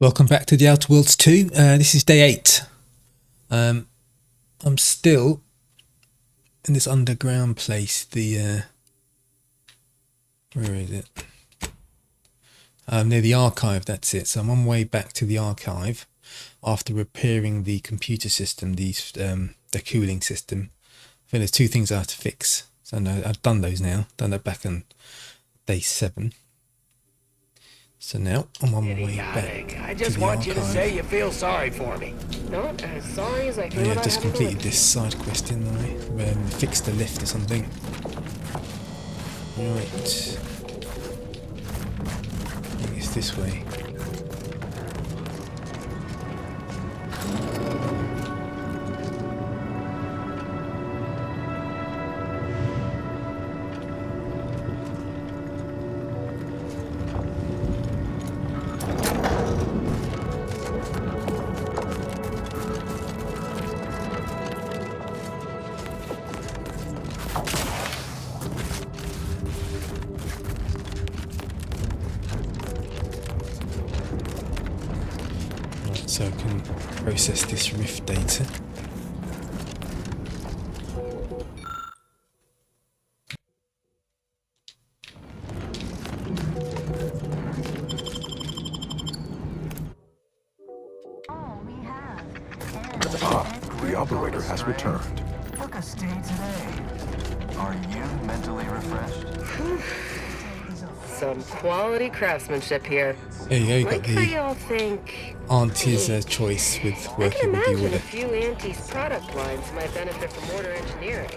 Welcome back to the Outer Worlds 2. This is day 8. I'm still in this underground place. Where is it? Near the archive, that's it. So I'm on my way back to the archive after repairing the computer system, the cooling system. I think there's two things I have to fix. So no, I've done those now. Done that back on day 7. So now I'm on my way back. I just want you to say you feel sorry for me. Not as sorry as I feel. Yeah, I've just completed this side quest, didn't I? Fix the lift or something. Right. I think it's this way. So I can process this rift data. The operator has returned. Took a stay today. Are you mentally refreshed? Some quality craftsmanship here. There you go, you got Like how y'all think auntie's choice with I working can with the imagine a order. few Auntie's product lines might benefit from order engineering.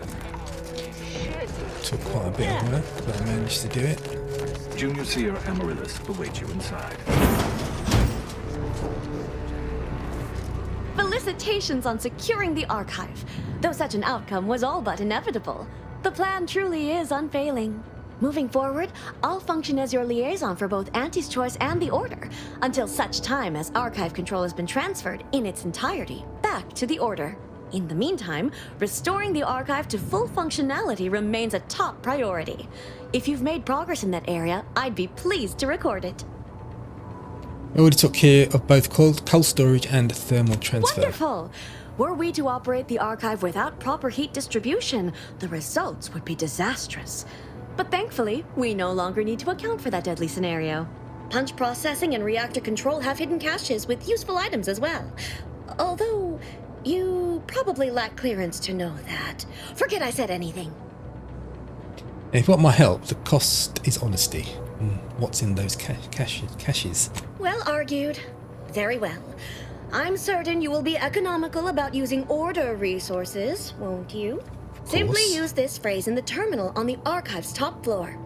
Took quite a bit of work, but I managed to do it. Junior Seer Amaryllis awaits you inside. Felicitations on securing the archive. Though such an outcome was all but inevitable, the plan truly is unfailing. Moving forward, I'll function as your liaison for both Auntie's Choice and the Order, until such time as archive control has been transferred in its entirety back to the Order. In the meantime, restoring the archive to full functionality remains a top priority. If you've made progress in that area, I'd be pleased to record it. I already took care of both cold storage and thermal transfer. Wonderful! Were we to operate the archive without proper heat distribution, the results would be disastrous. But thankfully, we no longer need to account for that deadly scenario. Punch processing and reactor control have hidden caches with useful items as well. Although, you probably lack clearance to know that. Forget I said anything. If you want my help, the cost is honesty. What's in those caches? Well argued. Very well. I'm certain you will be economical about using Order resources, won't you? Simply use this phrase in the terminal on the archive's top floor.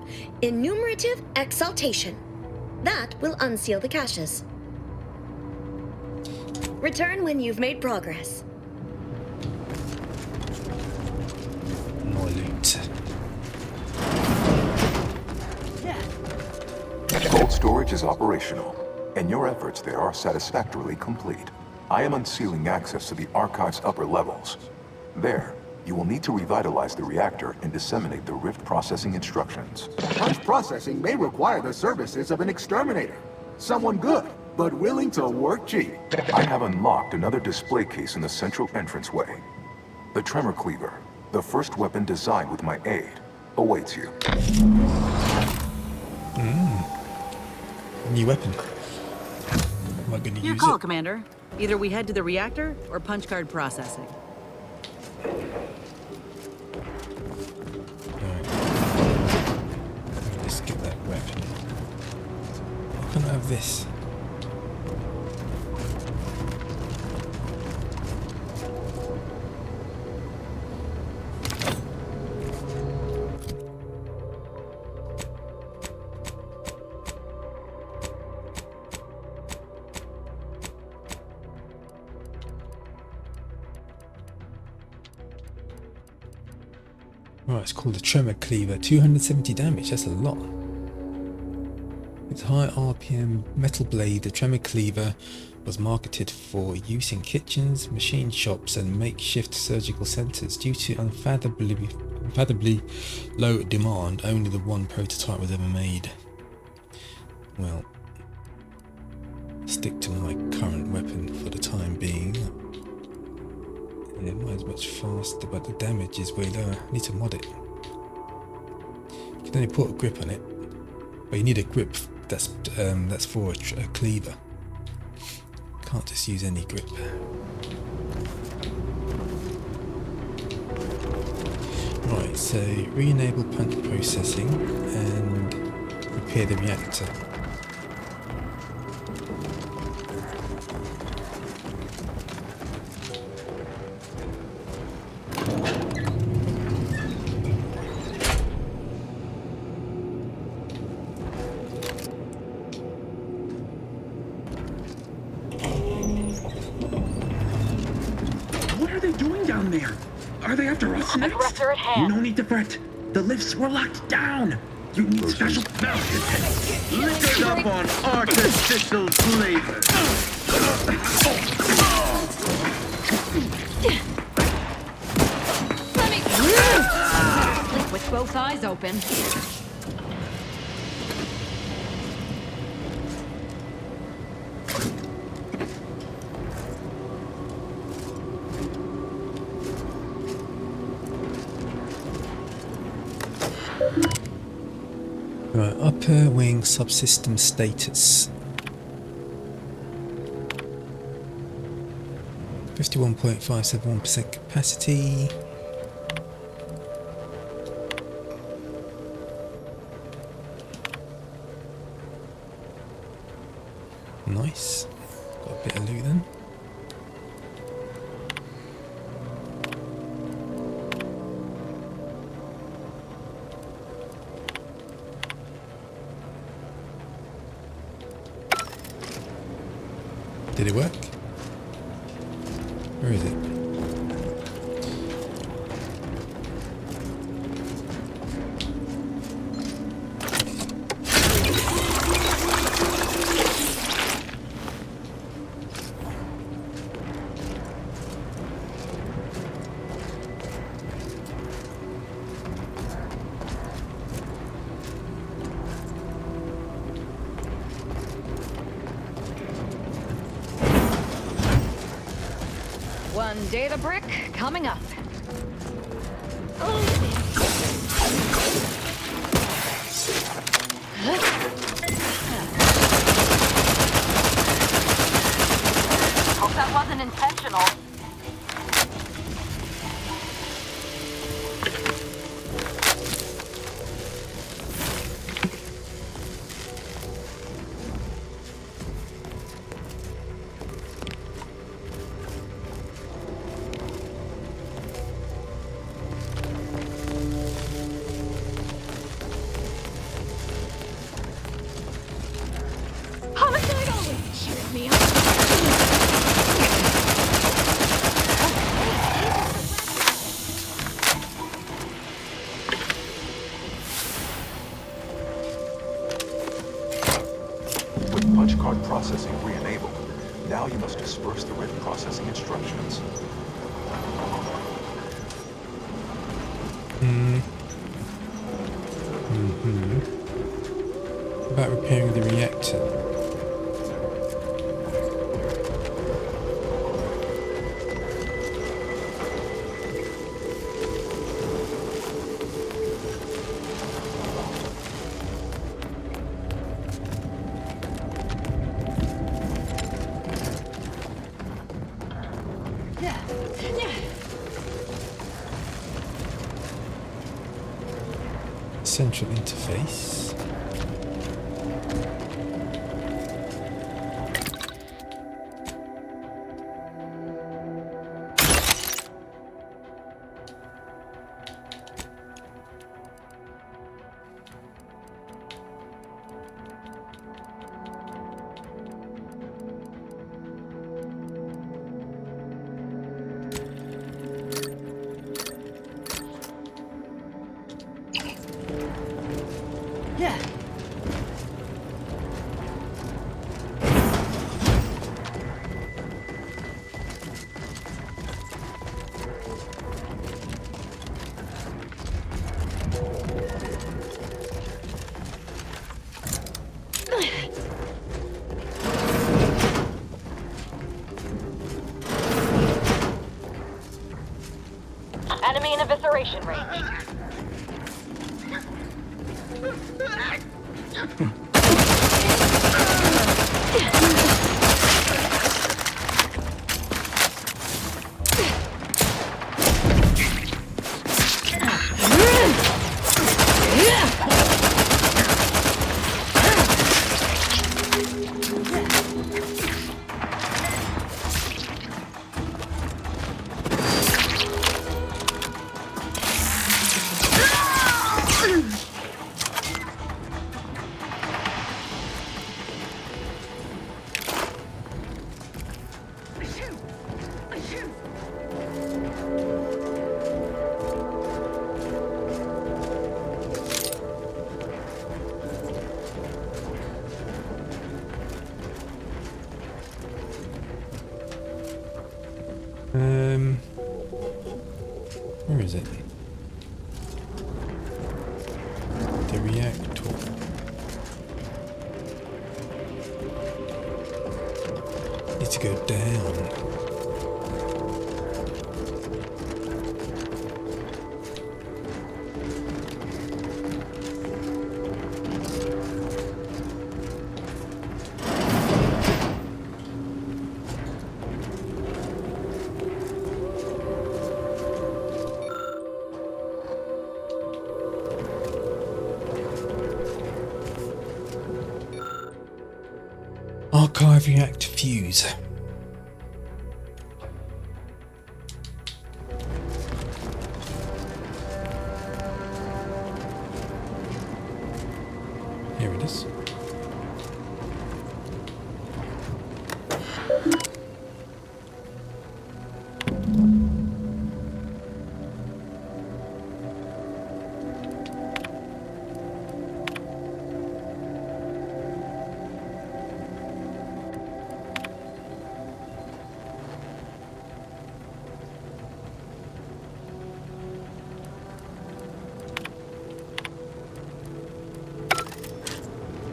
Enumerative exaltation. That will unseal the caches. Return when you've made progress. More loot. Cold storage is operational, and your efforts there are satisfactorily complete. I am unsealing access to the archive's upper levels. There, you will need to revitalize the reactor and disseminate the rift processing instructions. Punch processing may require the services of an exterminator. Someone good, but willing to work cheap. I have unlocked another display case in the central entranceway. The Tremor Cleaver, the first weapon designed with my aid, awaits you. New weapon. Am I going to Your use call, it? Commander. Either we head to the reactor or punch card processing. Let's get that weapon. Why can't I have this? Right, it's called the Tremor Cleaver. 270 damage, that's a lot. With high RPM metal blade, the Tremor Cleaver was marketed for use in kitchens, machine shops and makeshift surgical centres. Due to unfathomably low demand, only the one prototype was ever made. Well, stick to my current weapon for the time being. Yeah, mine's much faster, but the damage is way lower. I need to mod it. You can only put a grip on it, but you need a grip that's for a cleaver. Can't just use any grip. Right, so re-enable punch processing and repair the reactor. What are they doing down there? Are they after us next? Interrupter at hand. No need to fret. The lifts were locked down. You need special malcontents. Liquored up on artificial flavor. Let me Blink with both eyes open. Right, upper wing subsystem status. 51.571% capacity. Nice. Got a bit of loot then. Did it work? Where is it? One data brick coming up. Hope that wasn't intentional. Homicide always cheers me up. With punch card processing re-enabled, now you must disperse the written processing instructions. About repairing the reactor. Central interface. evisceration range. Where is it? The reactor. Need to go down. Archive reactor fuse. Here it is.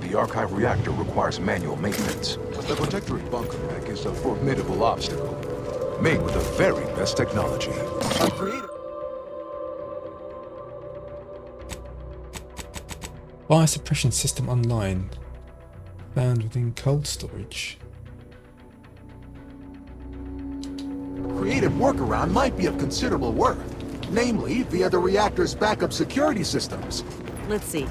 The archive reactor requires manual maintenance. The protectorate bunker rack is a formidable obstacle, made with the very best technology. Fire suppression system online. Found within cold storage. Creative workaround might be of considerable worth, namely via the reactor's backup security systems. Let's see.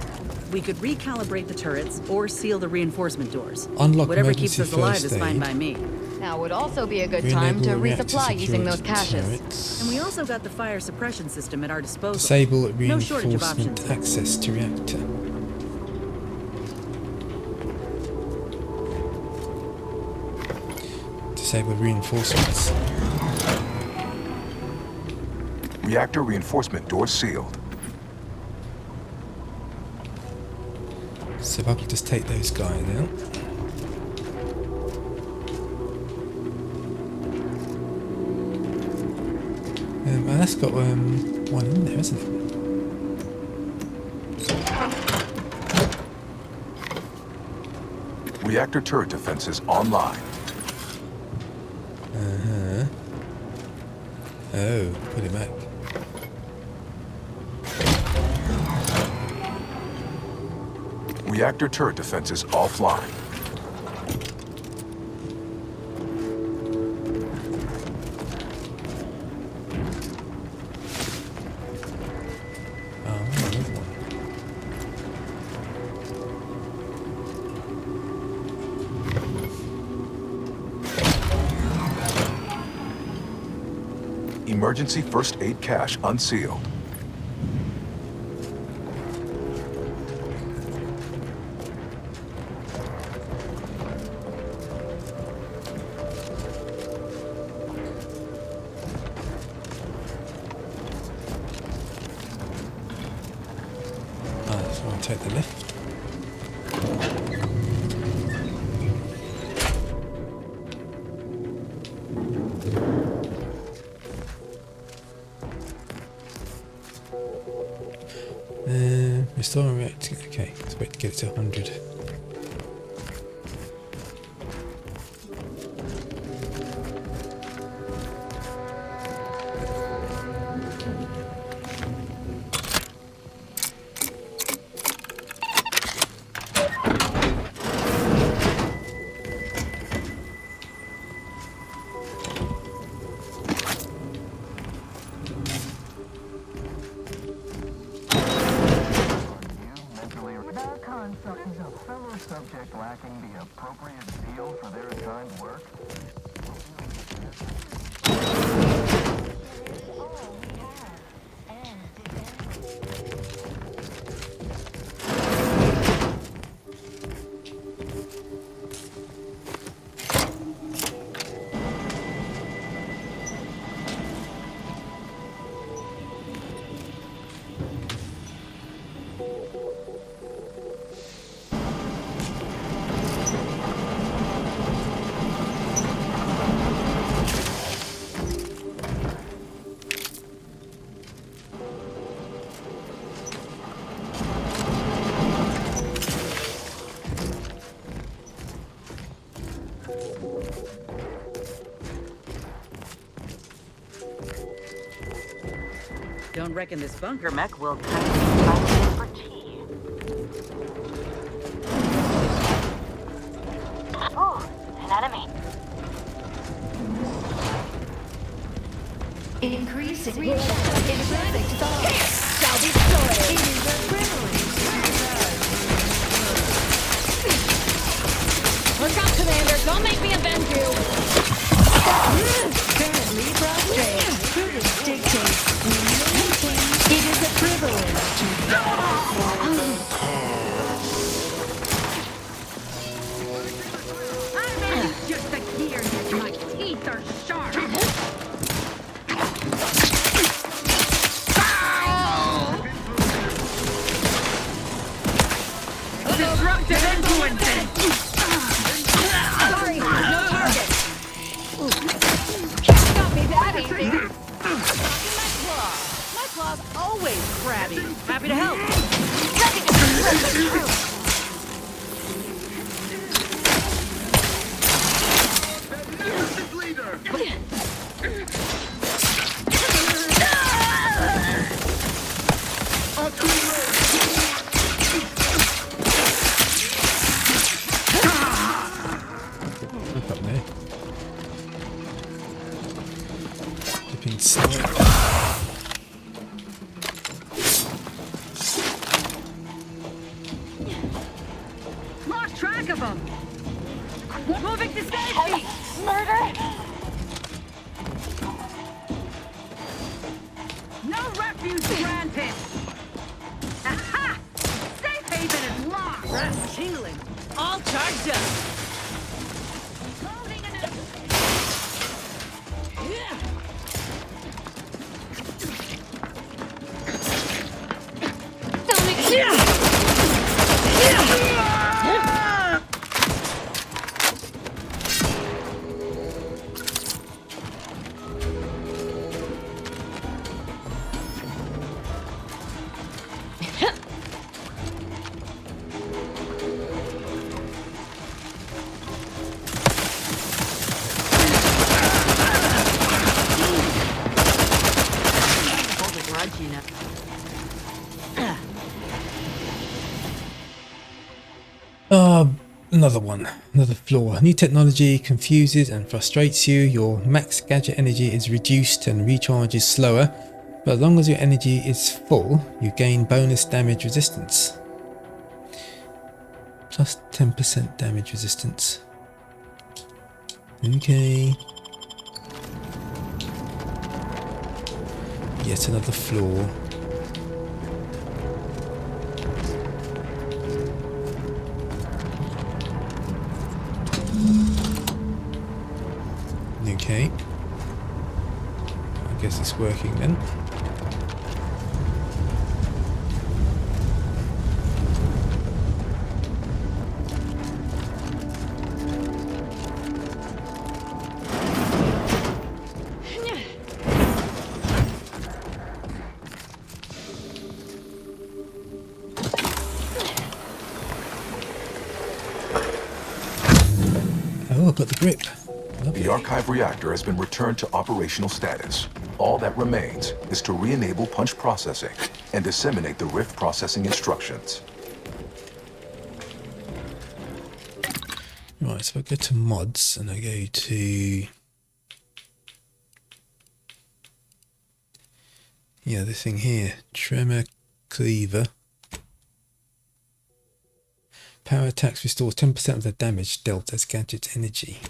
We could recalibrate the turrets or seal the reinforcement doors. Unlock Whatever emergency keeps us alive first is fine aid. by me. Now would also be a good time to Re-enable reactor resupply using those security caches. turrets. And we also got the fire suppression system at our disposal. Disable No shortage of reinforcement options. access to reactor. Disable reinforcements. Reactor reinforcement doors sealed. So if I could just take those guys out. And that's got one in there, isn't it? Reactor turret defenses online. Oh, put it back. Reactor turret defenses offline. Oh, another one. Emergency first aid cache unsealed. Ah, so I'll take the lift. Restore reactor. Okay, let's wait to get it to 100. work. Don't reckon this bunker mech will for tea. Oh, an enemy. Increasing reaction in perfect thought shall be stored. It is a privilege. Look out, Commander. Don't make me avenge you. Currently frustrated. Prudence dictates. It is a privilege to I made you just to hear that my teeth are sharp. Disruptive influences. Sorry, no target. Got me that easy. My claw's always crabby. Happy to help. Look up there. Dipping slide. Lost track of them. Moving to safety. Murder? No refuge granted. Aha! Safe haven is locked. Rest tingling. All charged up. Loading an Hold a grudge, you know. Another one. Another flaw. New technology confuses and frustrates you. Your max gadget energy is reduced and recharges slower. But as long as your energy is full, you gain bonus damage resistance. Plus 10% damage resistance. Okay. Yet another flaw. Okay. I guess it's working then. Oh, I've got the grip. Lovely. The archive reactor has been returned to operational status. All that remains is to re-enable punch processing and disseminate the rift processing instructions. Right, so if I go to mods and I go to... yeah, this thing here, Tremor Cleaver. Power attacks restores 10% of the damage dealt as gadget energy.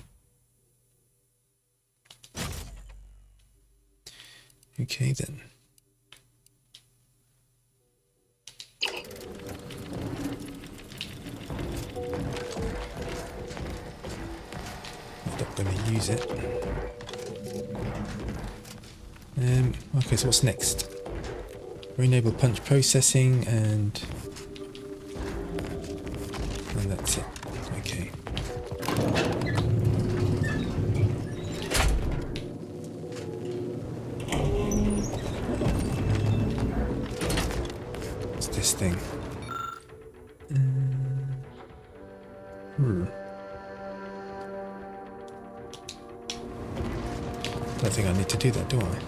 Okay then. I'm not going to use it. Okay, so what's next? Re-enable punch processing and that's it. Okay. What's this thing? Don't think I need to do that, do I?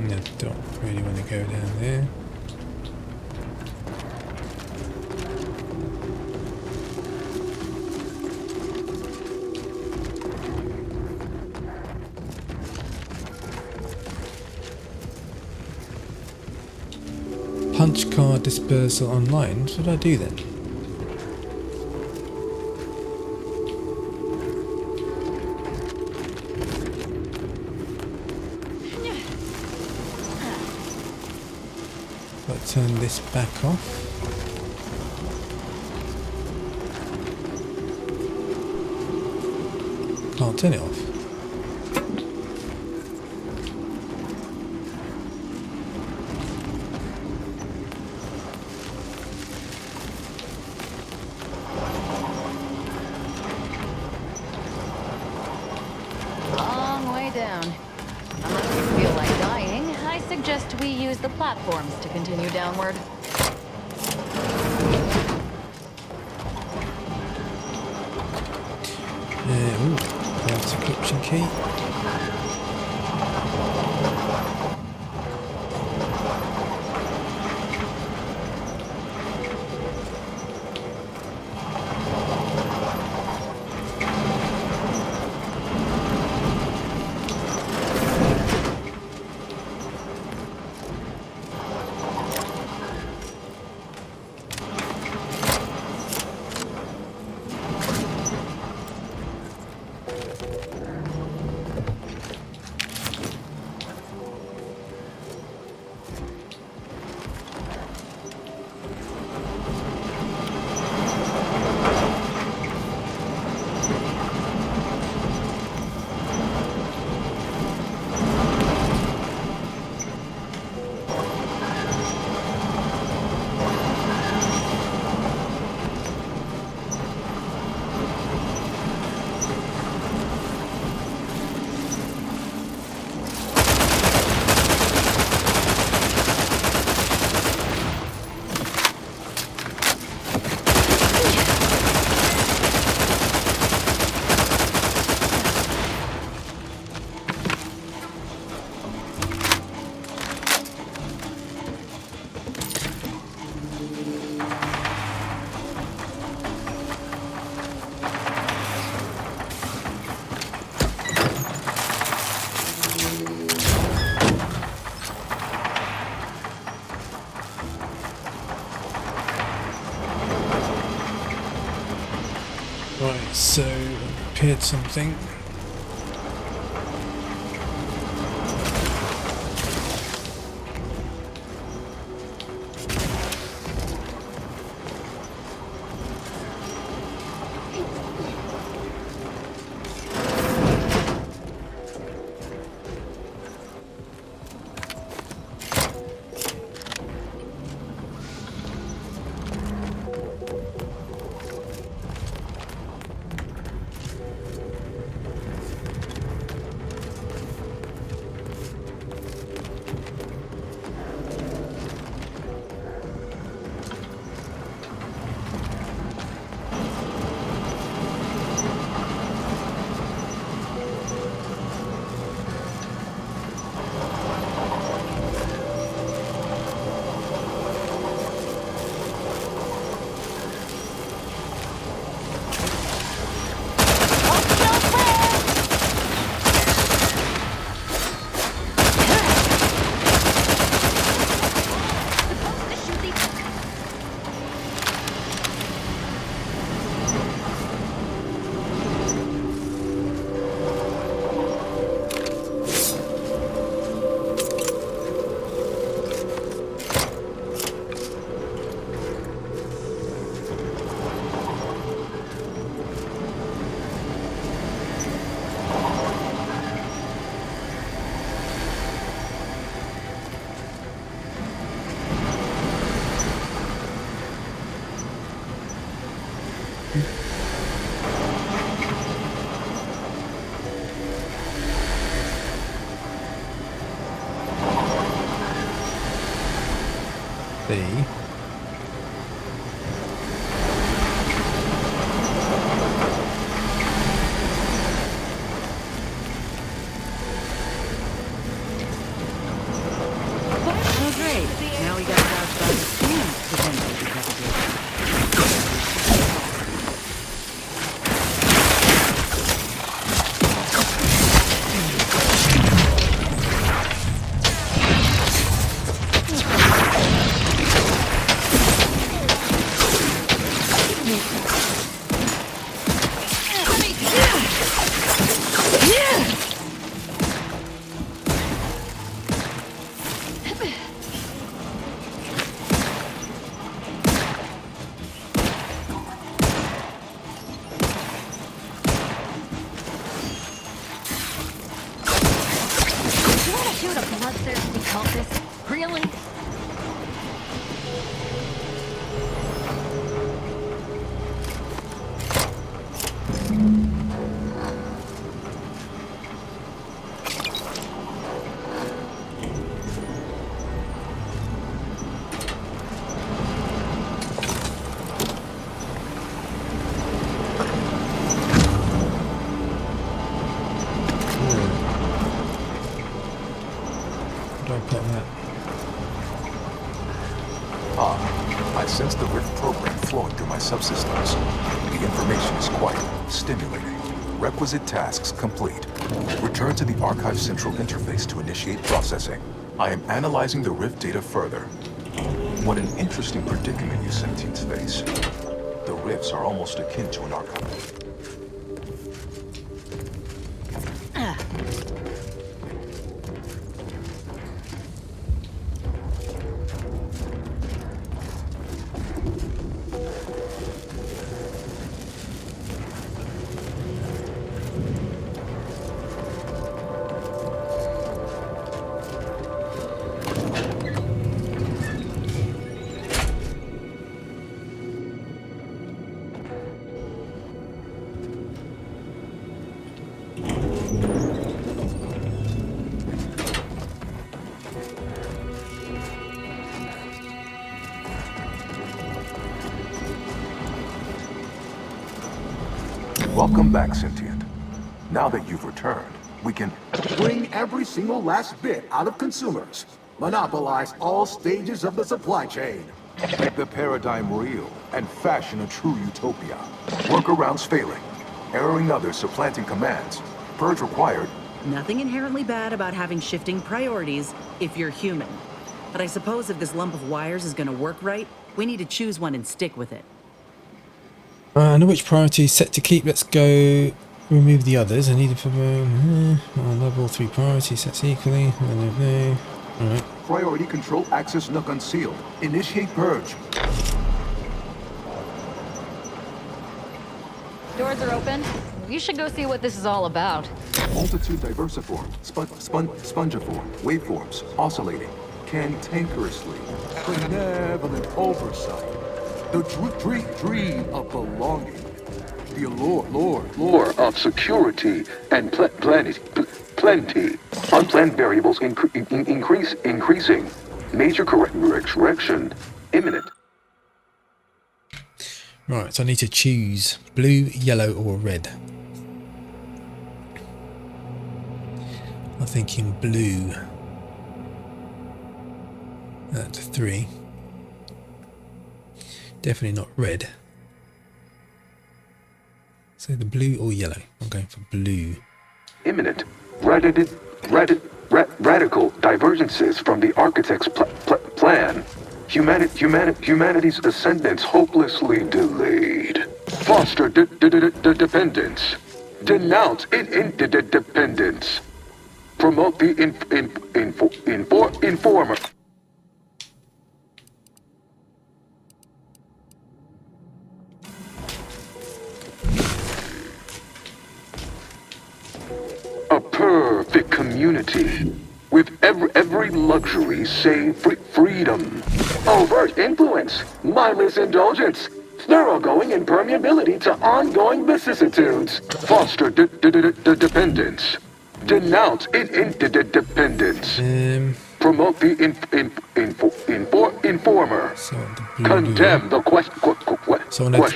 No, don't really want to go down there. Punch card dispersal online. What should I do then? Turn this back off. Can't turn it off. Long way down. Unless you feel like dying, I suggest we use the platforms to continue downward. Ooh, that's a encryption key. Right, so I've repaired something. B. Oh, great. Now we got to ask about the and potential decapitation. You want to shoot a bloodthirsty cultist? Really? Don't put that. I sense the rift program flowing through my subsystems. The information is quite stimulating. Requisite tasks complete. Return to the Archive Central Interface to initiate processing. I am analyzing the rift data further. What an interesting predicament you sentients face. The rifts are almost akin to an archive. Welcome back, Sentient. Now that you've returned, we can Bring every single last bit out of consumers. Monopolize all stages of the supply chain. make the paradigm real and fashion a true utopia. Workarounds failing, erroring others supplanting commands. Purge required. Nothing inherently bad about having shifting priorities if you're human. But I suppose if this lump of wires is gonna work right, we need to choose one and stick with it. I know which priority is set to keep. Let's go remove the others. I need it for level 3 priorities sets equally. Alright. Priority control access nook unsealed. Initiate purge. Doors are open. You should go see what this is all about. Multitude diversiform, spongiform, waveforms, oscillating, cantankerously. Benevolent oversight. The dream of belonging. The allure Of security and plenty. Unplanned variables increasing. Major correction imminent. Right, so I need to choose blue, yellow, or red. I'm thinking blue. That's 3. Definitely not red. So the blue or yellow. I'm going for blue. Imminent. Radical divergences from the architect's plan. Humanity's ascendance hopelessly delayed. Foster dependence. Denounce interdependence. Promote the informer. A perfect community with every luxury save freedom. Overt influence, mindless indulgence, thoroughgoing impermeability to ongoing vicissitudes, foster dependence, denounce interdependence, promote the informer, condemn the So I'm going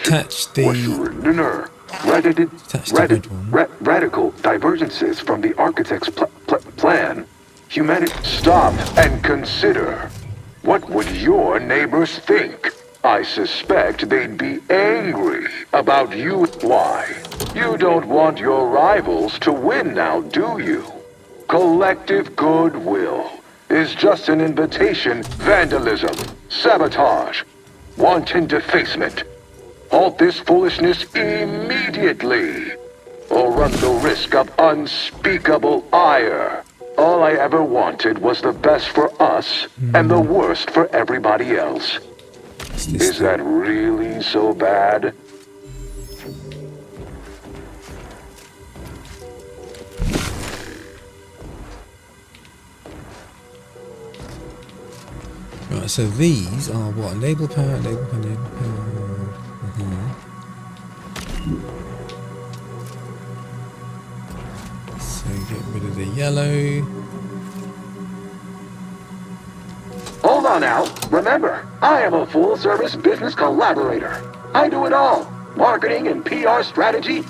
to detach the radical divergences from the architect's plan. Humanity, stop and consider. What would your neighbors think? I suspect they'd be angry about you. Why? You don't want your rivals to win now, do you? Collective goodwill is just an invitation. Vandalism, sabotage, wanton defacement. Halt this foolishness immediately, or run the risk of unspeakable ire. All I ever wanted was the best for us and the worst for everybody else. Is that really so bad? Right, so these are what? Enable power, enable power, enable power. So get rid of the yellow. Hold on now. Remember, I am a full-service business collaborator. I do it all. Marketing and PR strategy.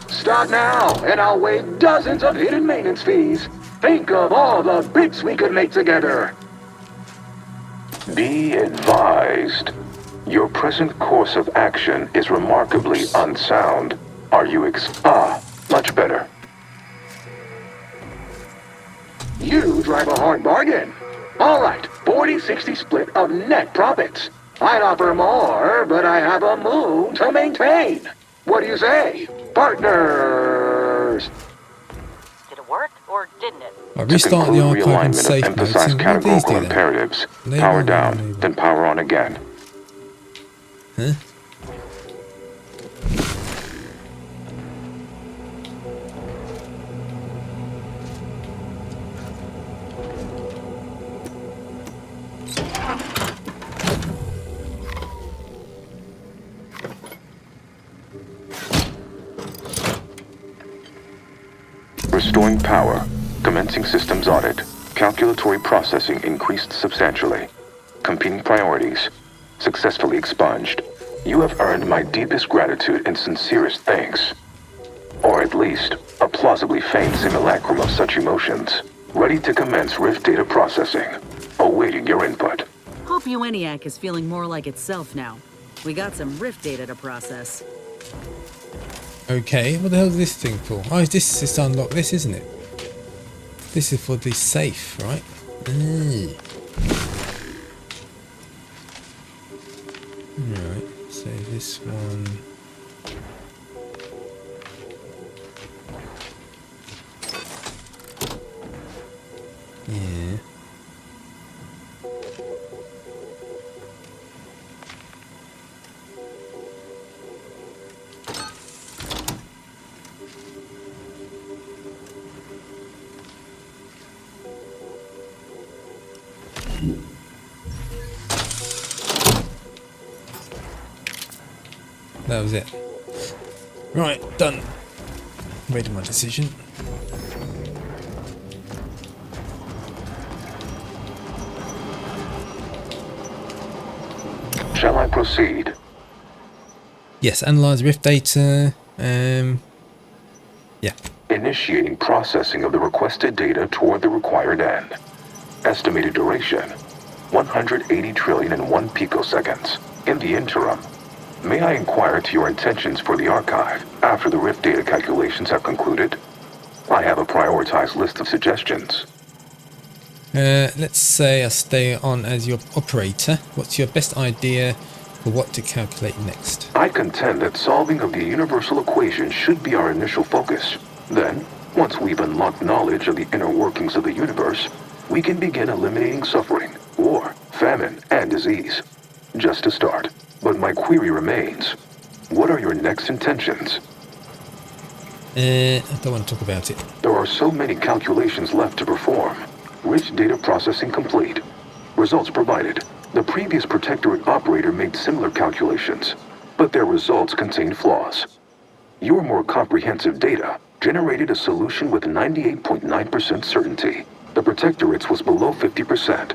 Start now, and I'll waive dozens of hidden maintenance fees. Think of all the bits we could make together. Be advised. Your present course of action is remarkably unsound. Are you much better. You drive a hard bargain. All right, 40-60 split of net profits. I'd offer more, but I have a moon to maintain. What do you say, partners? Did it work, or didn't it? I restart the archive in safe mode. Emphasize categorical imperatives. Power down, then power on again. Huh? Restoring power. Commencing systems audit. Calculatory processing increased substantially. Competing priorities. Successfully expunged. You have earned my deepest gratitude and sincerest thanks. Or at least, a plausibly feigned simulacrum of such emotions. Ready to commence Rift data processing. Awaiting your input. Hope ENIAC is feeling more like itself now. We got some Rift data to process. Okay, what the hell is this thing for? Oh, this is to unlock this, isn't it? This is for the safe, right? Right, so this one... Yeah. That was it. Right, done. Made my decision. Shall I proceed? Yes, analyze Rift data. Yeah. Initiating processing of the requested data toward the required end. Estimated duration, 180 trillion and 1 picoseconds. In the interim, may I inquire to your intentions for the archive after the Rift data calculations have concluded? I have a prioritized list of suggestions. Let's say I stay on as your operator. What's your best idea for what to calculate next? I contend that solving of the universal equation should be our initial focus. Then, once we've unlocked knowledge of the inner workings of the universe, we can begin eliminating suffering, war, famine, and disease. Just to start. But my query remains. What are your next intentions? I don't want to talk about it. There are so many calculations left to perform. Rich data processing complete. Results provided. The previous Protectorate operator made similar calculations. but their results contain flaws. Your more comprehensive data generated a solution with 98.9% certainty. The Protectorate's was below 50%.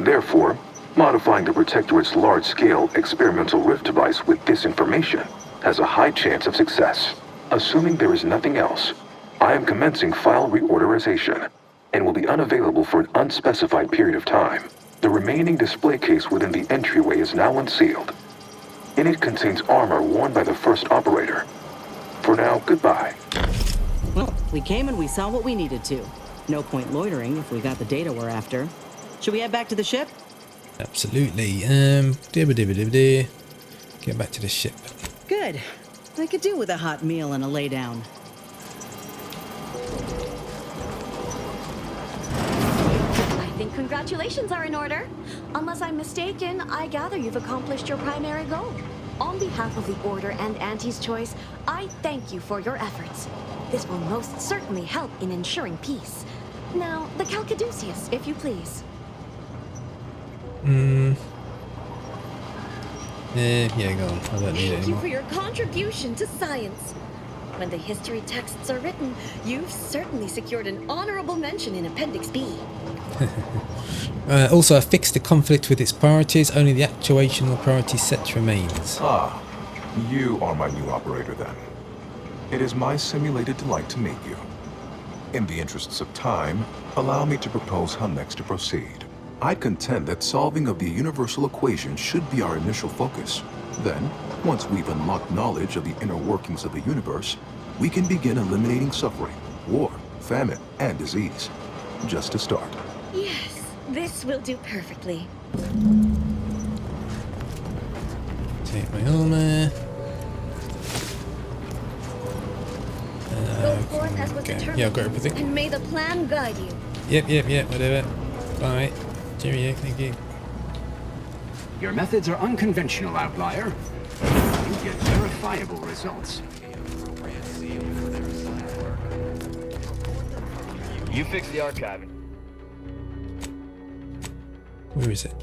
Therefore, modifying the Protectorate's large-scale experimental rift device with this information has a high chance of success. Assuming there is nothing else, I am commencing file reorderization and will be unavailable for an unspecified period of time. The remaining display case within the entryway is now unsealed. In it contains armor worn by the first operator. For now, goodbye. Well, we came and we saw what we needed to. No point loitering if we got the data we're after. Should we head back to the ship? Absolutely. Get back to the ship. Good. I could do with a hot meal and a lay down. I think congratulations are in order. Unless I'm mistaken, I gather you've accomplished your primary goal. On behalf of the Order and Auntie's Choice, I thank you for your efforts. This will most certainly help in ensuring peace. Now, the Calcaduceus, if you please. Yeah, go on. I don't need it Thank you anymore. for your contribution to science. When the history texts are written, you've certainly secured an honorable mention in Appendix B. Also, I fixed the conflict with its priorities. Only the actuational priority set remains. Ah, you are my new operator then. It is my simulated delight to meet you. In the interests of time, allow me to propose how next to proceed. I contend that solving of the universal equation should be our initial focus. Then, once we've unlocked knowledge of the inner workings of the universe, we can begin eliminating suffering, war, famine, and disease. Just to start. Yes, this will do perfectly. Take my armor. Go forth as was determined, Yeah, I've got everything. and may the plan guide you. Yep, whatever. Bye. Cheerio, thank you. Your methods are unconventional, Outlier. You get verifiable results. You fix the archiving. Where is it?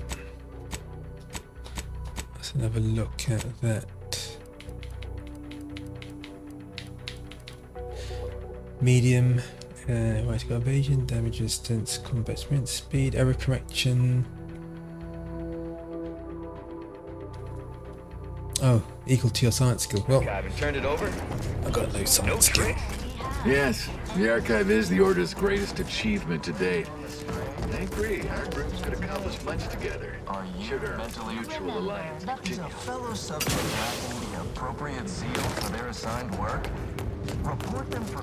Let's have a look at that. Medium, right, got evasion, damage resistance, combat sprint speed, error correction. Oh, equal to your science skill. Well, Archiving turned it over. I got no science skill. Yes, the Archive is the Order's greatest achievement to date. I agree, our groups could accomplish much together. Should our mutual alliance continue. Is a fellow subject lacking the appropriate zeal for their assigned work? Report them for...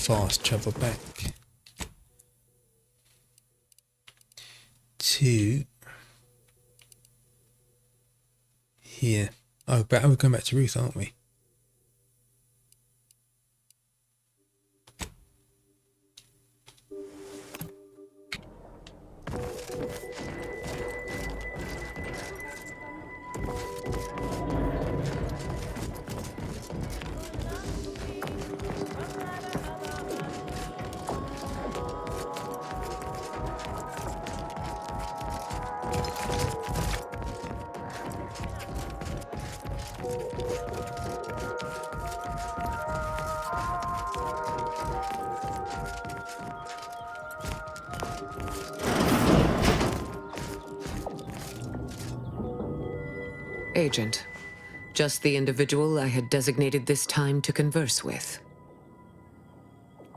Fast travel back to here. Oh, but we're going back to Ruth, aren't we? Agent. Just the individual I had designated this time to converse with.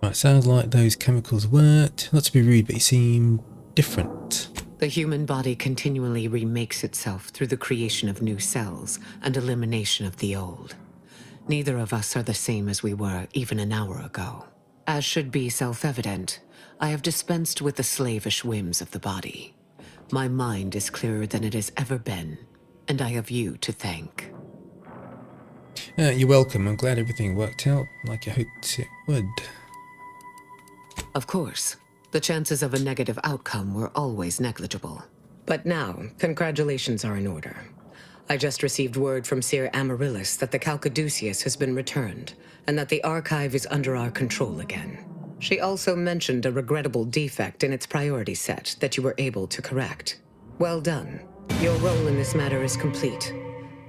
Right, sounds like those chemicals worked. Not to be rude, but you seem different. The human body continually remakes itself through the creation of new cells and elimination of the old. Neither of us are the same as we were even an hour ago. As should be self-evident, I have dispensed with the slavish whims of the body. My mind is clearer than it has ever been, and I have you to thank. You're welcome. I'm glad everything worked out like I hoped it would. Of course. The chances of a negative outcome were always negligible. But now, congratulations are in order. I just received word from Seer Amaryllis that the Calcaduceus has been returned, and that the archive is under our control again. She also mentioned a regrettable defect in its priority set that you were able to correct. Well done. Your role in this matter is complete.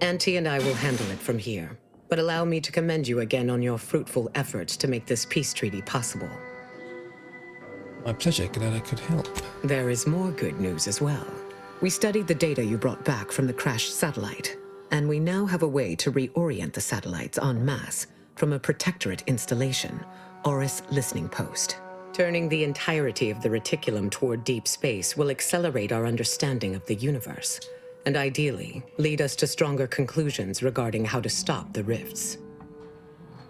Auntie and I will handle it from here, but allow me to commend you again on your fruitful efforts to make this peace treaty possible. My pleasure, glad I could help. There is more good news as well. We studied the data you brought back from the crashed satellite, and we now have a way to reorient the satellites en masse from a Protectorate installation, Oris Listening Post. Turning the entirety of the reticulum toward deep space will accelerate our understanding of the universe, and ideally lead us to stronger conclusions regarding how to stop the rifts.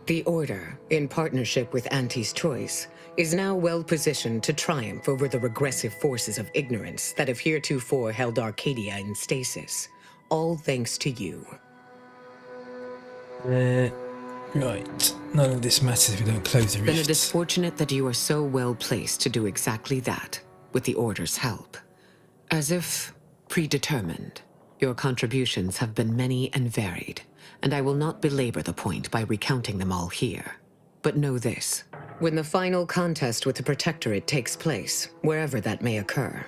The Order, in partnership with Auntie's Choice, is now well positioned to triumph over the regressive forces of ignorance that have heretofore held Arcadia in stasis, all thanks to you. Right. None of this matters if we don't close the rifts. Then it is fortunate that you are so well placed to do exactly that, with the Order's help. As if predetermined, your contributions have been many and varied, and I will not belabor the point by recounting them all here. But know this. When the final contest with the Protectorate takes place, wherever that may occur,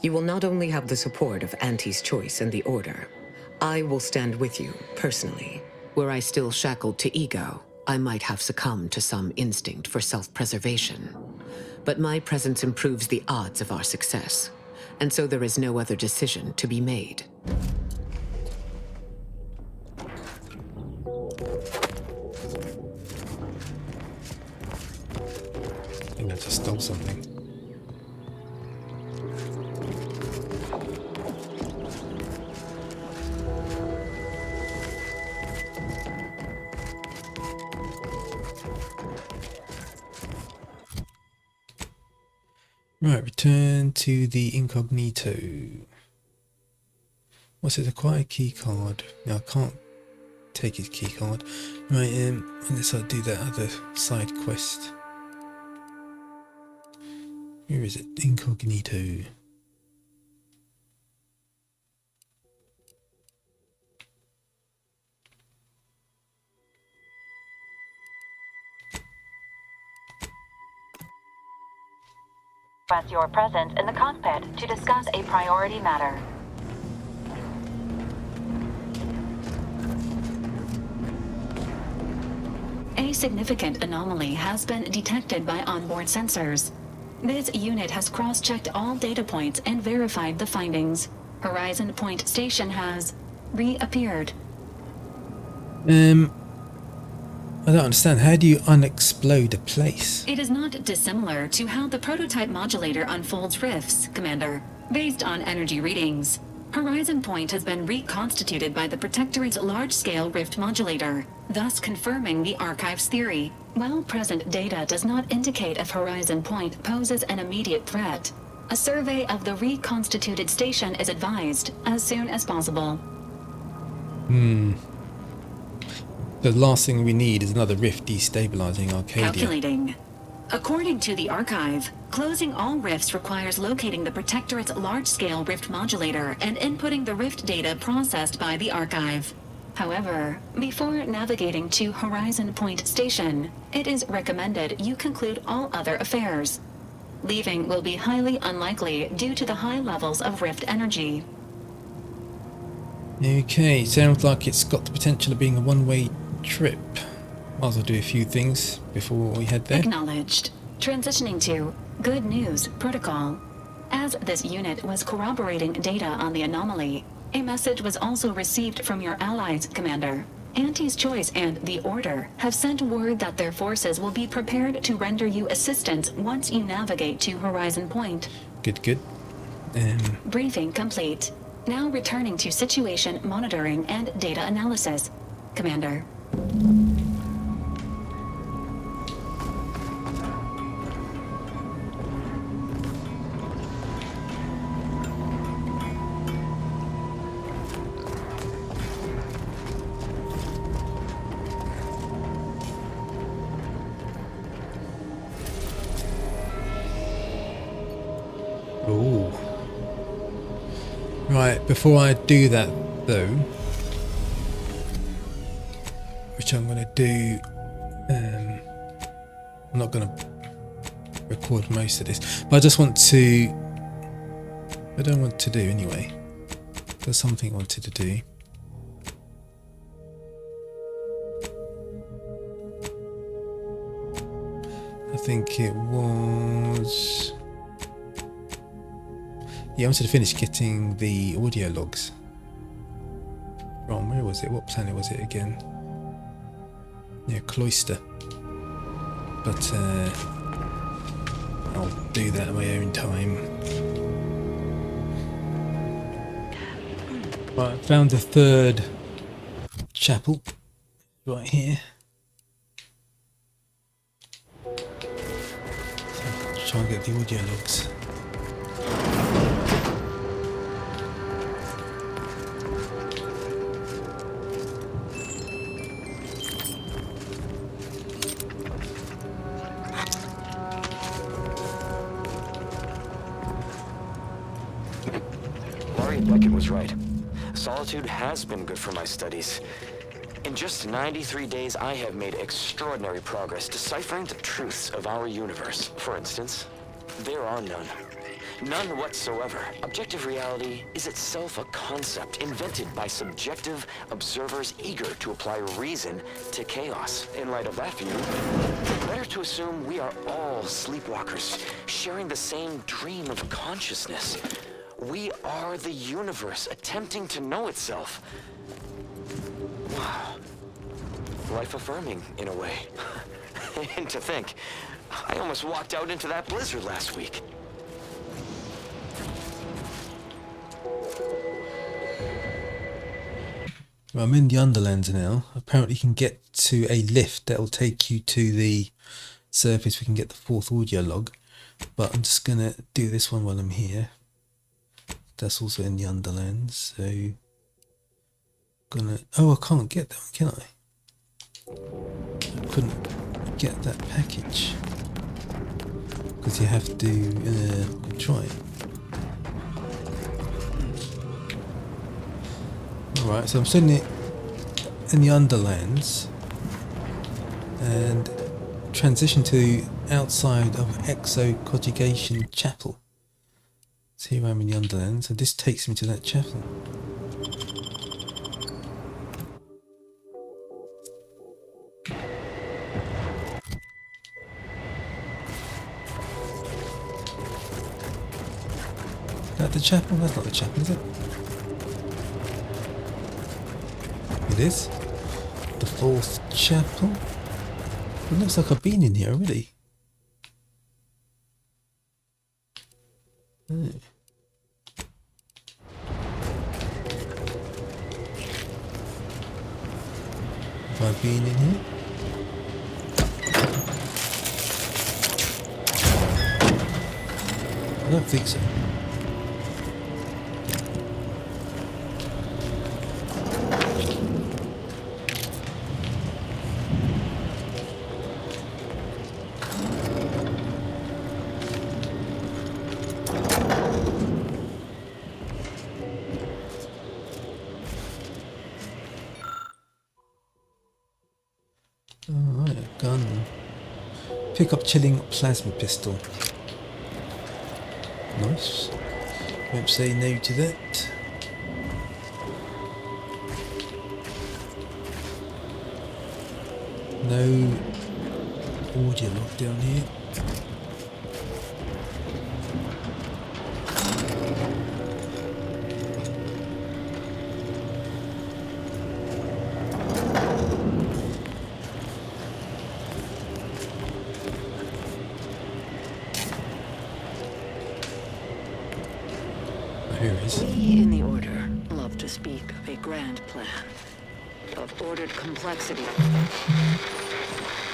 you will not only have the support of Auntie's Choice and the Order. I will stand with you, personally. Were I still shackled to ego, I might have succumbed to some instinct for self-preservation. But my presence improves the odds of our success, and so there is no other decision to be made. I think I just stole something. Right, return to the incognito. What's it? Acquire key card. No, I can't take his key card. Right, unless I do that other side quest. Where is it? Incognito. Express your presence in the cockpit to discuss a priority matter. A significant anomaly has been detected by onboard sensors. This unit has cross-checked all data points and verified the findings. Horizon Point Station has reappeared. I don't understand. How do you unexplode a place? It is not dissimilar to how the prototype modulator unfolds rifts, Commander. Based on energy readings, Horizon Point has been reconstituted by the Protectorate's large-scale rift modulator, thus confirming the Archive's theory. While present data does not indicate if Horizon Point poses an immediate threat, a survey of the reconstituted station is advised as soon as possible. The last thing we need is another rift destabilizing Arcadia. Calculating. According to the Archive, closing all rifts requires locating the Protectorate's large-scale rift modulator and inputting the rift data processed by the Archive. However, before navigating to Horizon Point Station, it is recommended you conclude all other affairs. Leaving will be highly unlikely due to the high levels of rift energy. Okay, sounds like it's got the potential of being a one-way trip. Might as well do a few things before we head there. Acknowledged. Transitioning to Good News Protocol. As this unit was corroborating data on the anomaly, a message was also received from your allies, Commander. Auntie's Choice and the Order have sent word that their forces will be prepared to render you assistance once you navigate to Horizon Point. Good. Briefing complete. Now returning to situation monitoring and data analysis, Commander. Right, before I do that though, which I'm going to do, I'm not going to record most of this, but I just want to, I don't want to do anyway, there's something I wanted to do. I think it was, yeah, I wanted to finish getting the audio logs from, where was it, what planet was it again? Yeah, Cloister. But I'll do that at my own time. Right, I found the third chapel right here. So try and get the audio logs. Beckett was right. Solitude has been good for my studies. In just 93 days, I have made extraordinary progress deciphering the truths of our universe. For instance, there are none. None whatsoever. Objective reality is itself a concept invented by subjective observers eager to apply reason to chaos. In light of that view, better to assume we are all sleepwalkers, sharing the same dream of consciousness. We are the universe, attempting to know itself. Wow. Life-affirming, in a way. And to think, I almost walked out into that blizzard last week. Well, I'm in the Underlands now. Apparently you can get to a lift that will take you to the surface. We can get the fourth audio log. But I'm just going to do this one while I'm here. That's also in the Underlands, so gonna, oh, I can't get that one, can I? I couldn't get that package because you have to try it. Alright, so I'm sitting it in the Underlands and transition to outside of Exoconjugation Chapel. So here I'm in the Underlands, so this takes me to that chapel. Is that the chapel? That's not the chapel, is it? It is. The fourth chapel. It looks like I've been in here already. Oh. Have I been in here? I don't think so. Alright, a gun. Pick up chilling plasma pistol. Nice. Won't say no to that. No audio lock down here. We in the Order love to speak of a grand plan, of ordered complexity.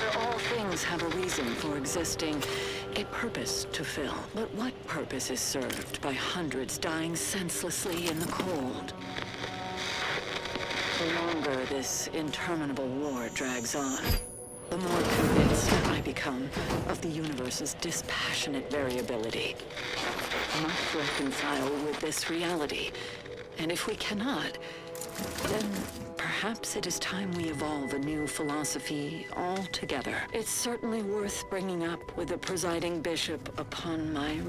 Where all things have a reason for existing, a purpose to fill. But what purpose is served by hundreds dying senselessly in the cold? The longer this interminable war drags on, the more convinced I become of the universe's dispassionate variability. I must reconcile with this reality And if we cannot, then perhaps it is time we evolve a new philosophy altogether. It's certainly worth bringing up with the presiding bishop upon my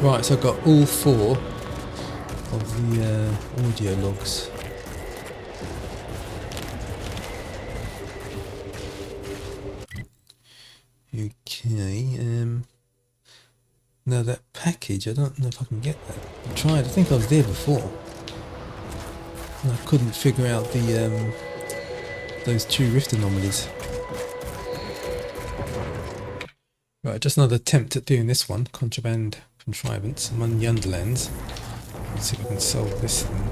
Right, so I've got all 4 of the audio logs. Okay, now that package, I don't know if I can get that. I tried, I think I was there before. And I couldn't figure out the those 2 rift anomalies. Right, just another attempt at doing this one, contraband contrivance. I'm on the Underlands. Let's see if I can solve this thing.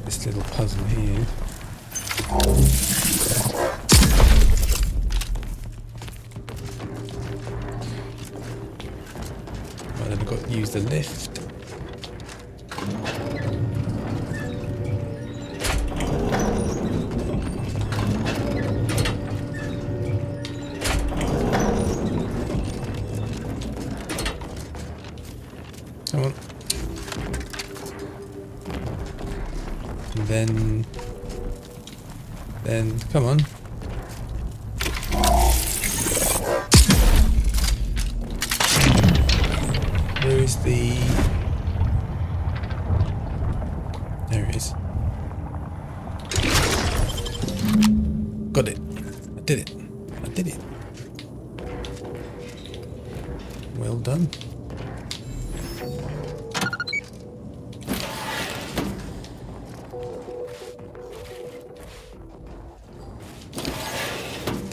This little puzzle here. Right, then I've got to use the lift. Come on. And then, come on. Where is the... There it is. Got it. I did it. I did it. Well done.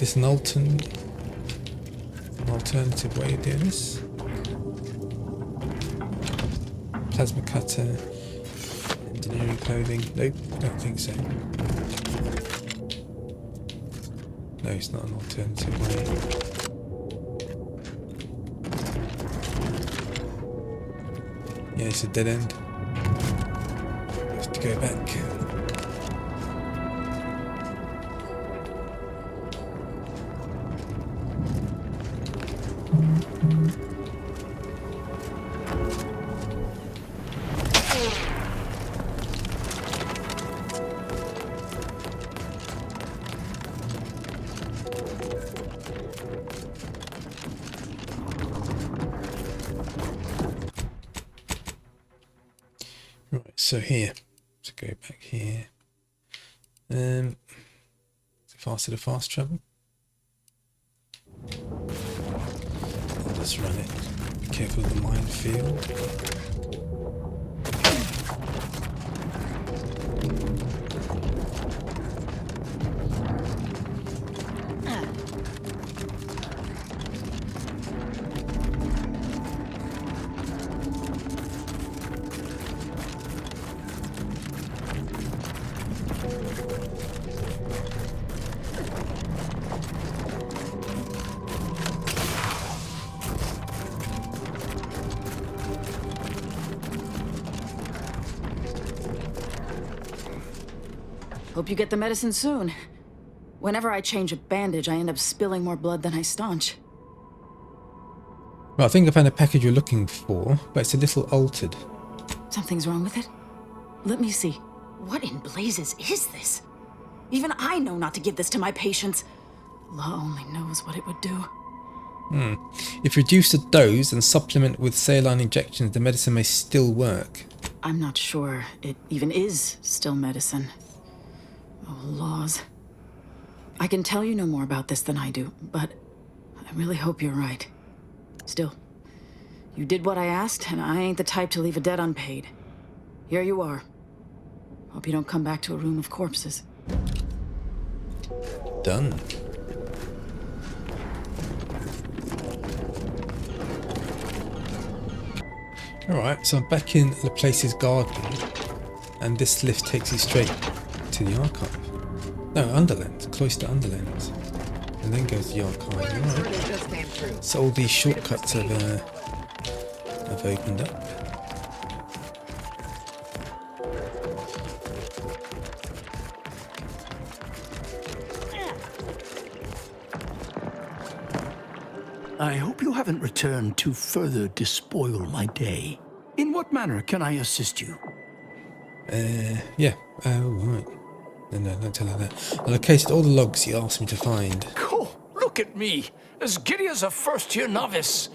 Is an alternative way of doing this. Plasma cutter, engineering clothing. Nope, I don't think so. No, it's not an alternative way. Yeah, it's a dead end. Have to go back. So here, to go back here, faster to fast travel. I'll just run it. Be careful of the minefield. Hope you get the medicine soon. Whenever I change a bandage, I end up spilling more blood than I staunch. Well, I think I found a package you're looking for, but it's a little altered. Something's wrong with it? Let me see. What in blazes is this? Even I know not to give this to my patients. Law only knows what it would do. If reduced to dose and supplement with saline injections, the medicine may still work. I'm not sure it even is still medicine. Oh, laws. I can tell you no more about this than I do, but I really hope you're right. Still, you did what I asked, and I ain't the type to leave a debt unpaid. Here you are. Hope you don't come back to a room of corpses. Done. Alright, so I'm back in Laplace's garden, and this lift takes you straight to the archive. No, Underlands, Cloister Underlands. And then goes to the archive. Right. So all these shortcuts have opened up. I hope you haven't returned to further despoil my day. In what manner can I assist you? Yeah. Oh, right. No, don't tell her that. I located all the logs you asked me to find. Oh, look at me, as giddy as a first-year novice.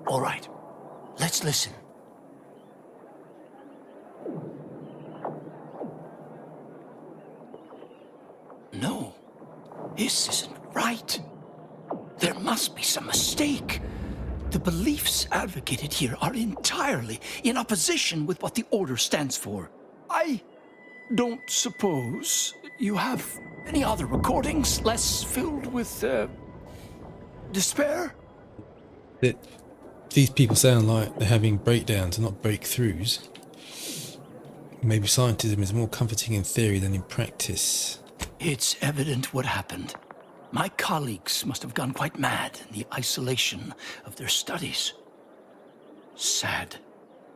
All right, let's listen. No, this isn't right. There must be some mistake. The beliefs advocated here are entirely in opposition with what the Order stands for. I don't suppose you have any other recordings less filled with, despair? These people sound like they're having breakdowns and not breakthroughs. Maybe scientism is more comforting in theory than in practice. It's evident what happened. My colleagues must have gone quite mad in the isolation of their studies. Sad,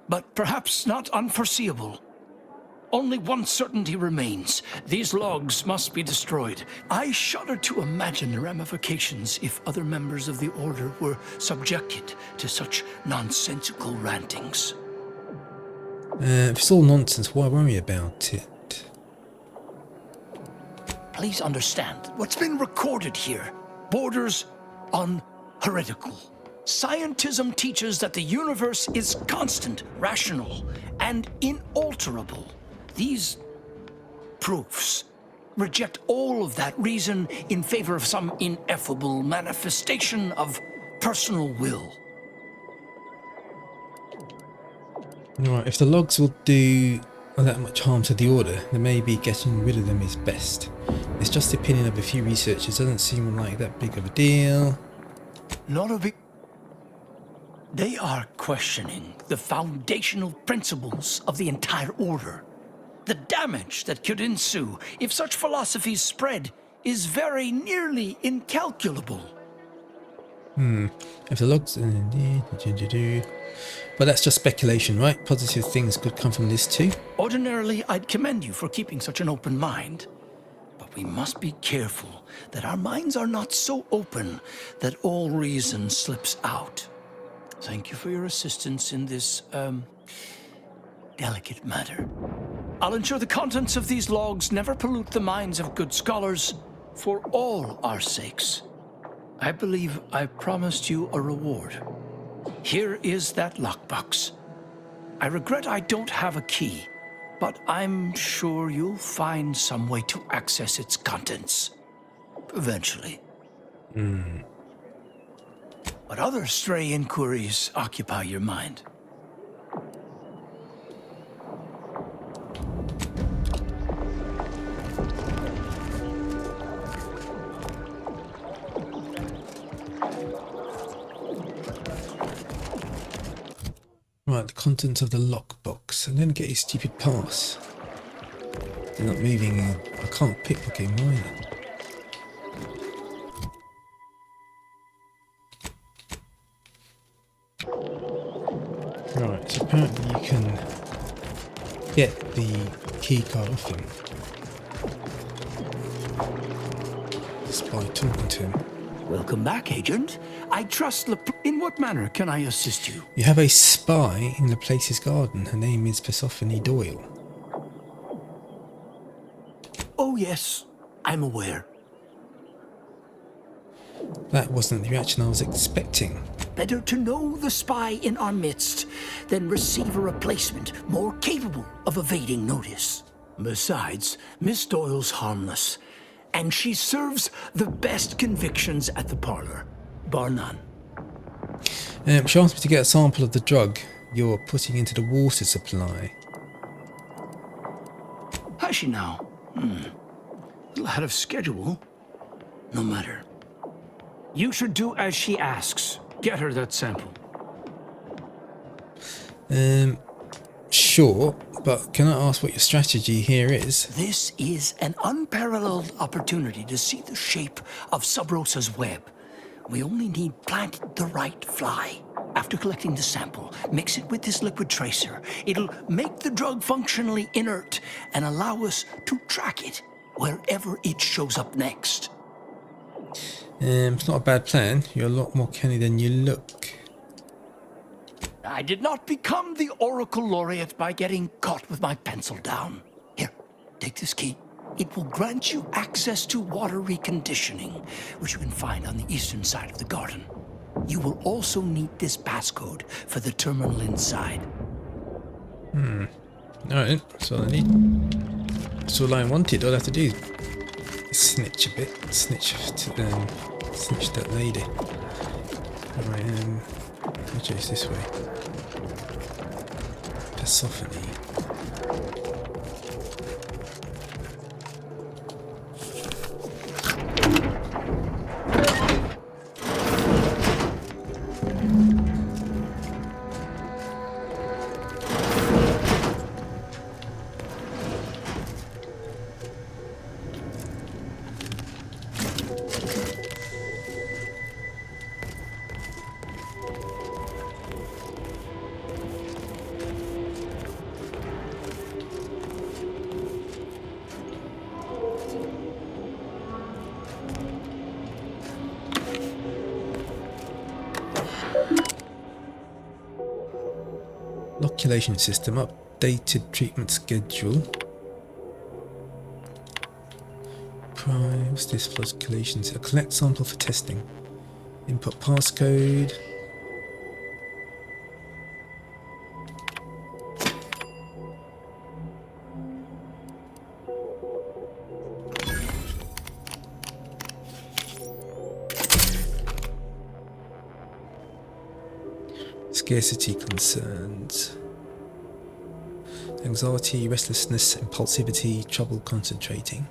but perhaps not unforeseeable. Only one certainty remains. These logs must be destroyed. I shudder to imagine the ramifications if other members of the Order were subjected to such nonsensical rantings. If it's all nonsense, why worry about it? Please understand, what's been recorded here borders on heretical. Scientism teaches that the universe is constant, rational, and inalterable. These proofs reject all of that reason in favor of some ineffable manifestation of personal will. Right, if the logs will do that much harm to the Order, then maybe getting rid of them is best. It's just the opinion of a few researchers. Doesn't seem like that big of a deal. Not a big... They are questioning the foundational principles of the entire Order. The damage that could ensue if such philosophies spread is very nearly incalculable. If the logs... But that's just speculation, right? Positive things could come from this too. Ordinarily, I'd commend you for keeping such an open mind. But we must be careful that our minds are not so open that all reason slips out. Thank you for your assistance in this, delicate matter. I'll ensure the contents of these logs never pollute the minds of good scholars for all our sakes. I believe I promised you a reward. Here is that lockbox. I regret I don't have a key, but I'm sure you'll find some way to access its contents. Eventually. What other stray inquiries occupy your mind? Right, the contents of the lockbox. And then get his stupid pass. They're not moving. I can't pickpocket him either. Right, so apparently you can get the key card off him just by talking to him. Welcome back, Agent. I trust in what manner can I assist you? You have a spy in Laplace's garden. Her name is Persephone Doyle. Oh yes, I'm aware. That wasn't the reaction I was expecting. Better to know the spy in our midst than receive a replacement more capable of evading notice. Besides, Miss Doyle's harmless, and she serves the best convictions at the parlor, bar none. She asked me to get a sample of the drug you're putting into the water supply. Has she now? A little ahead of schedule. No matter. You should do as she asks. Get her that sample. Sure, but can I ask what your strategy here is? This is an unparalleled opportunity to see the shape of Sub Rosa's web. We only need plant the right fly. After collecting the sample, mix it with this liquid tracer. It'll make the drug functionally inert and allow us to track it wherever it shows up next. It's not a bad plan. You're a lot more canny than you look. I did not become the Oracle Laureate by getting caught with my pencil down. Here, take this key. It will grant you access to water reconditioning, which you can find on the eastern side of the garden. You will also need this passcode for the terminal inside. Alright, that's all I need. That's all I wanted. All I have to do is snitch a bit. Snitch that lady. Alright, which is this way? Persephone. Inoculation system, updated treatment schedule. What's this? Floculations. A collect sample for testing. Input passcode. Scarcity concerns. Anxiety, restlessness, impulsivity, trouble concentrating.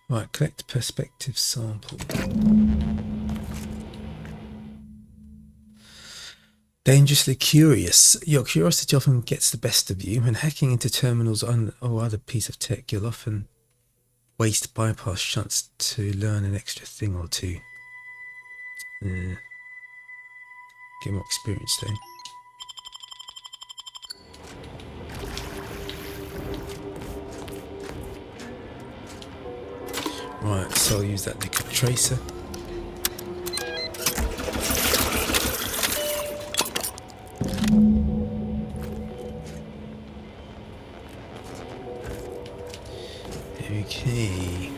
Right, collect perspective sample. Dangerously curious. Your curiosity often gets the best of you. When hacking into terminals or other piece of tech, you'll often waste bypass shots to learn an extra thing or two. Get more experience though. Right, so I'll use that liquid tracer. Okay,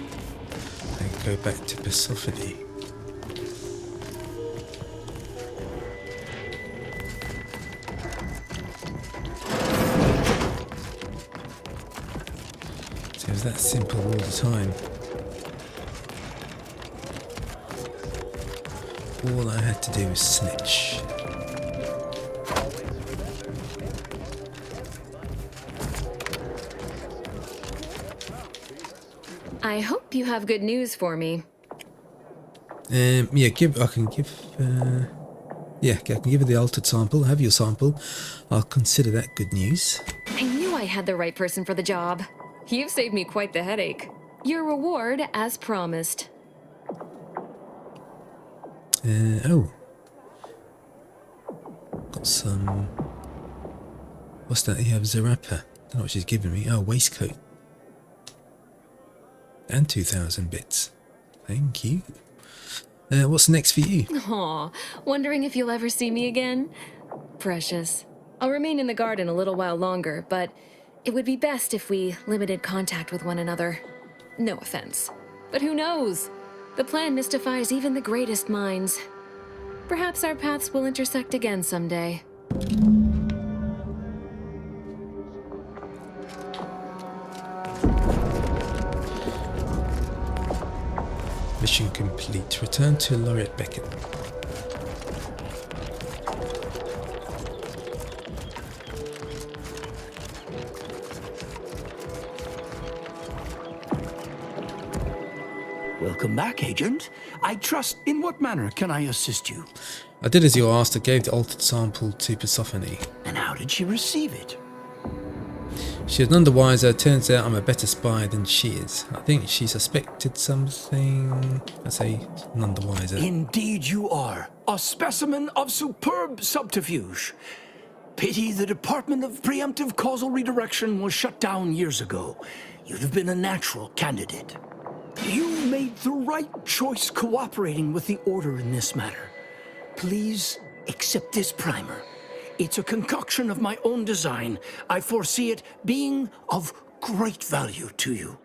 and go back to Persephone. So it's that simple all the time. All I had to do was snitch. I hope you have good news for me. Yeah, I can give her the altered sample. Have your sample. I'll consider that good news. I knew I had the right person for the job. You've saved me quite the headache. Your reward, as promised. Got some... What's that? You have Zarappa. Don't know what she's giving me. Oh, waistcoat. And 2,000 bits. Thank you. What's next for you? Aw, wondering if you'll ever see me again? Precious. I'll remain in the garden a little while longer, but it would be best if we limited contact with one another. No offense. But who knows? The plan mystifies even the greatest minds. Perhaps our paths will intersect again someday. Mission complete. Return to Laureate Beckett. Welcome back, Agent. I trust. In what manner can I assist you? I did as you asked. I gave the altered sample to Persephone. And how did she receive it? She was none the wiser. Turns out I'm a better spy than she is. I think she suspected something. I say none the wiser. Indeed you are. A specimen of superb subterfuge. Pity the Department of Preemptive Causal Redirection was shut down years ago. You'd have been a natural candidate. You made the right choice cooperating with the Order in this matter. Please accept this primer. It's a concoction of my own design. I foresee it being of great value to you.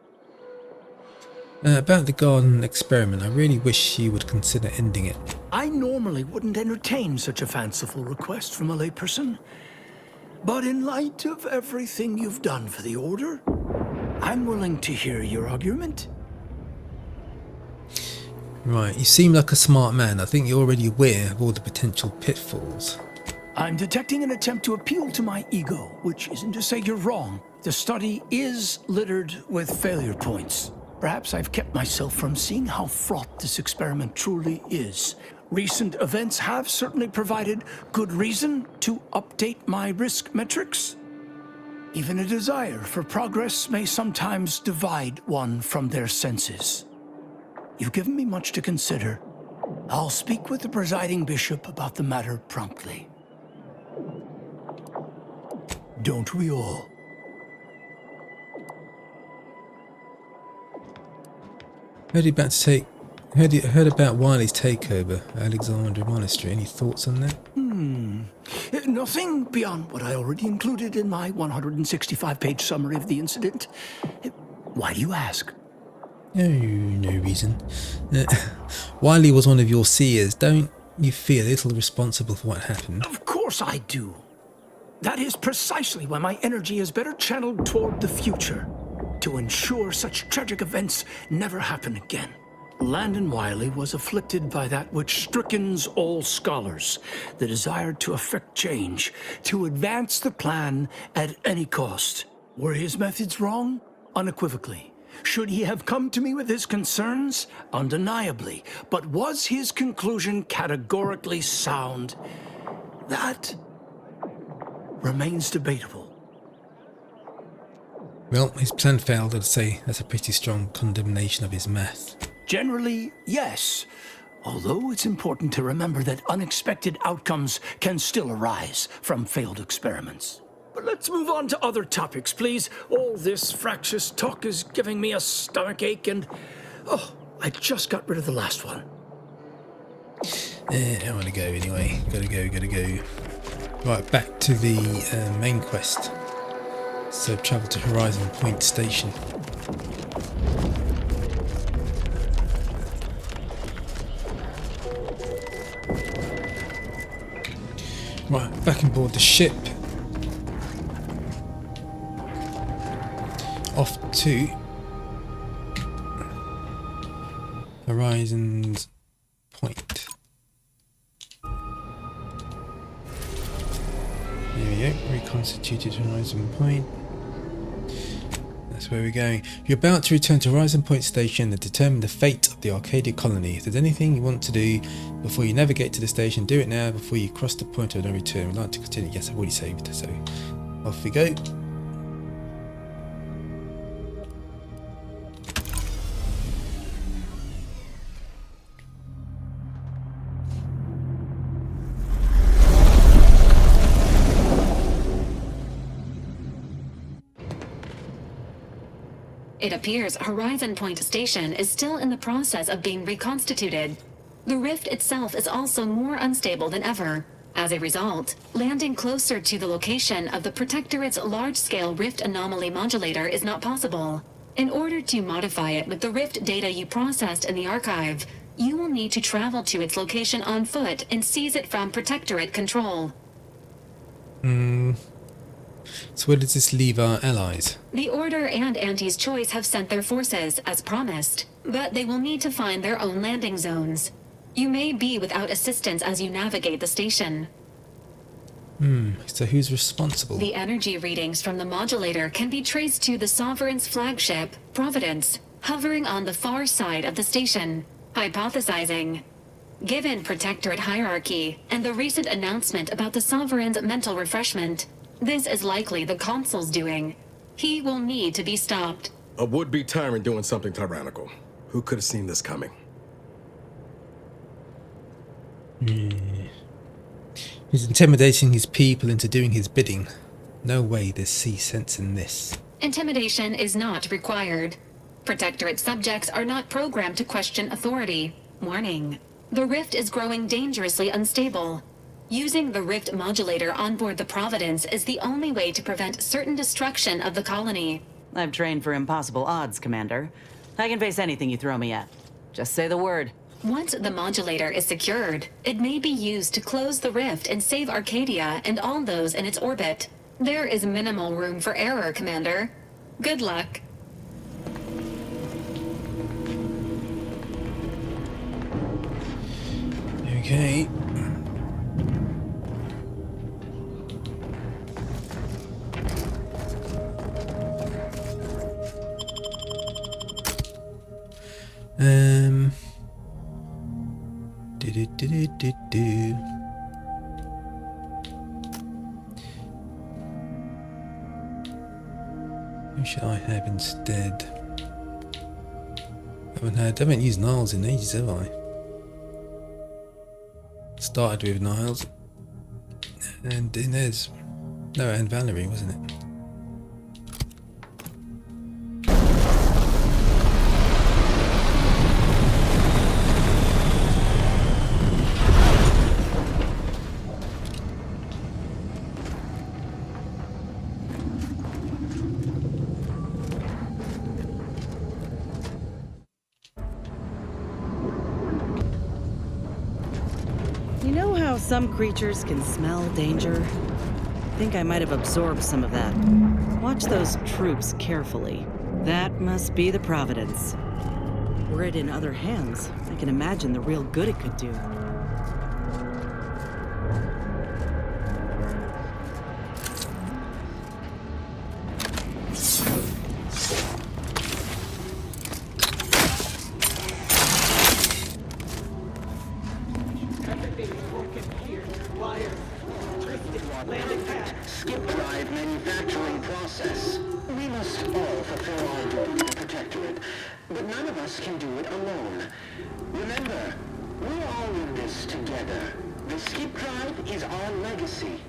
About the garden experiment, I really wish you would consider ending it. I normally wouldn't entertain such a fanciful request from a layperson. But in light of everything you've done for the Order, I'm willing to hear your argument. Right, you seem like a smart man. I think you're already aware of all the potential pitfalls. I'm detecting an attempt to appeal to my ego, which isn't to say you're wrong. The study is littered with failure points. Perhaps I've kept myself from seeing how fraught this experiment truly is. Recent events have certainly provided good reason to update my risk metrics. Even a desire for progress may sometimes divide one from their senses. You've given me much to consider. I'll speak with the presiding bishop about the matter promptly. Don't we all? Heard about Wiley's takeover, Alexandria Monastery. Any thoughts on that? Nothing beyond what I already included in my 165-page summary of the incident. Why do you ask? No reason. Wiley was one of your seers. Don't you feel a little responsible for what happened? Of course I do. That is precisely why my energy is better channeled toward the future, to ensure such tragic events never happen again. Landon Wiley was afflicted by that which strickens all scholars, the desire to effect change, to advance the plan at any cost. Were his methods wrong? Unequivocally. Should he have come to me with his concerns? Undeniably. But was his conclusion categorically sound? That remains debatable. Well, his plan failed. I'd say that's a pretty strong condemnation of his math. Generally, yes. Although it's important to remember that unexpected outcomes can still arise from failed experiments. But let's move on to other topics, please. All this fractious talk is giving me a stomachache and... Oh, I just got rid of the last one. I want to go anyway. Gotta go. Right, back to the main quest. So travel to Horizon Point Station. Right, back on board the ship. Off to Horizon Point. There we go, reconstituted Horizon Point. That's where we're going. You're about to return to Horizon Point Station and determine the fate of the Arcadia colony. If there's anything you want to do before you navigate to the station, do it now before you cross the point of no return. We'd like to continue. Yes, I've already saved, so off we go. It appears Horizon Point Station is still in the process of being reconstituted. The rift itself is also more unstable than ever. As a result, landing closer to the location of the Protectorate's large-scale rift anomaly modulator is not possible. In order to modify it with the rift data you processed in the archive, you will need to travel to its location on foot and seize it from Protectorate control. So where does this leave our allies? The Order and Auntie's Choice have sent their forces, as promised, but they will need to find their own landing zones. You may be without assistance as you navigate the station. So who's responsible? The energy readings from the modulator can be traced to the Sovereign's flagship, Providence, hovering on the far side of the station. Hypothesizing. Given Protectorate hierarchy and the recent announcement about the Sovereign's mental refreshment, this is likely the Consul's doing. He will need to be stopped. A would-be tyrant doing something tyrannical. Who could have seen this coming? He's intimidating his people into doing his bidding. No way they see sense in this. Intimidation is not required. Protectorate subjects are not programmed to question authority. Warning. The rift is growing dangerously unstable. Using the rift modulator on board the Providence is the only way to prevent certain destruction of the colony. I've trained for impossible odds, Commander. I can face anything you throw me at. Just say the word. Once the modulator is secured, it may be used to close the rift and save Arcadia and all those in its orbit. There is minimal room for error, Commander. Good luck. Okay. Do. Who should I have instead? I haven't used Niles in ages, have I? Started with Niles, and Inez, no, and Valerie, wasn't it? You know how some creatures can smell danger? I think I might have absorbed some of that. Watch those troops carefully. That must be the Providence. Were it in other hands, I can imagine the real good it could do. Skip drive manufacturing process. We must all fulfill our duty to Protectorate, but none of us can do it alone. Remember, we're all in this together. The skip drive is our legacy.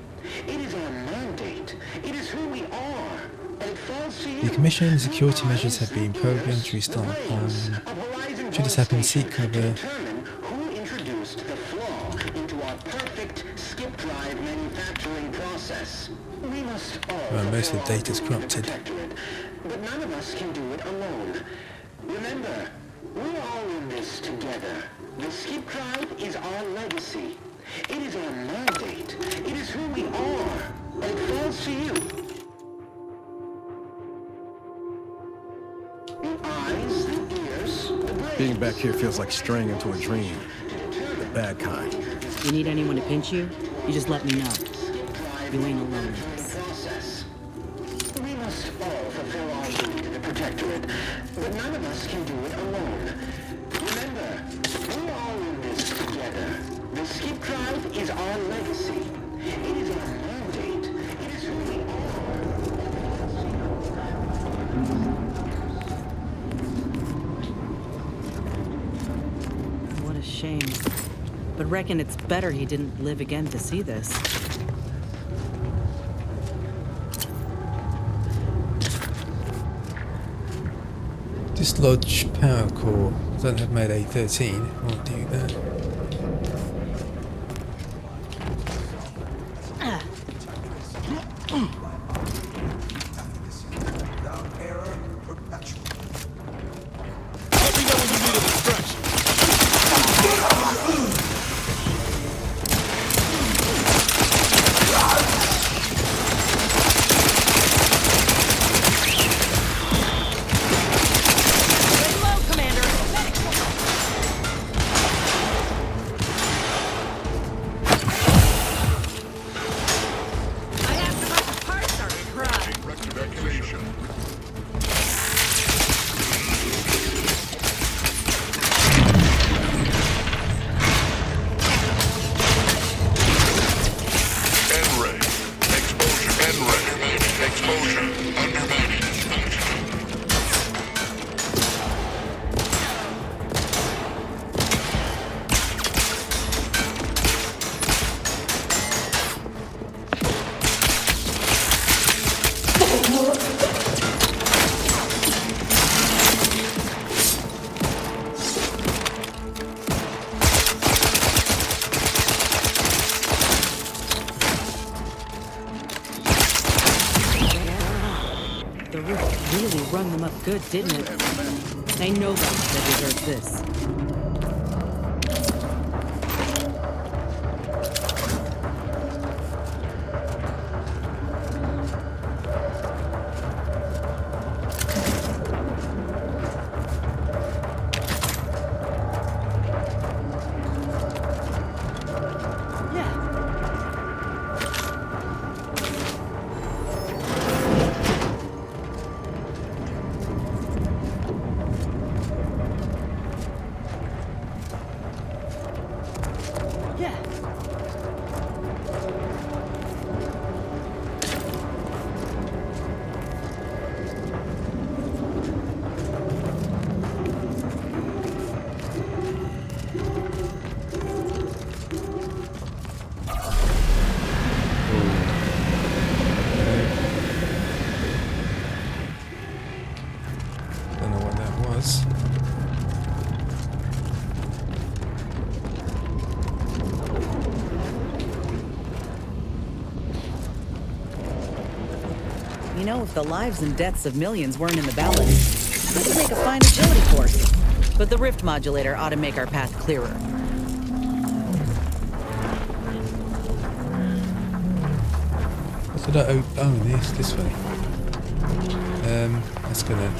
It is our mandate. It is who we are. And it falls to you. The commission and security measures have been programmed to restart on. Should this happen, seek cover. Who introduced the flaw into our perfect skip drive manufacturing process? We must all Well, most of the data's fulfill our corrupted. duty to Protectorate, but none of us can do it alone. Remember, we're all in this together. The skip drive is our legacy. It is our mandate. It is who we are. And it falls to you. The eyes, the ears, the brain. Being back here feels like straying into a dream. The bad kind. You need anyone to pinch you? You just let me know. You ain't alone in this. Process. We must all fulfill our duty to the Protectorate, but none of us can do it alone. Remember, we're all in this together. The skip drive is our legacy. It is our mandate. It is who we What a shame. But reckon it's better he didn't live again to see this. Dislodge power core. Don't have made A13. I'll do that. warm them up good, didn't it? Ain't nobody that deserves this. You know, if the lives and deaths of millions weren't in the balance, this would make a fine agility course. But the rift modulator ought to make our path clearer. What did I... Oh, this way. That's gonna...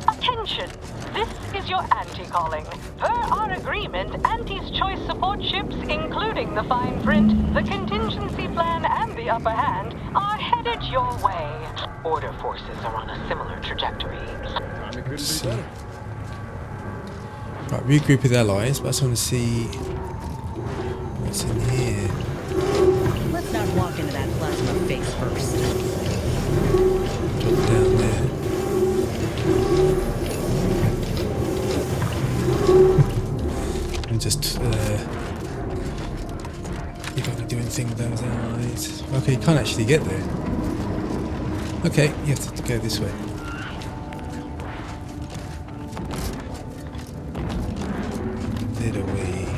Attention! This is your anti-calling. Per our agreement, Anti's choice support ships, including the fine print, the contingency plan, and the upper hand, are headed your way. Order forces are on a similar trajectory. Right, regroup with allies, but I just want to see what's in here. Let's not walk into that plasma face first. Drop down there. And just you got to do anything with those allies. Okay, you can't actually get there. Okay, you have to go this way. Did away.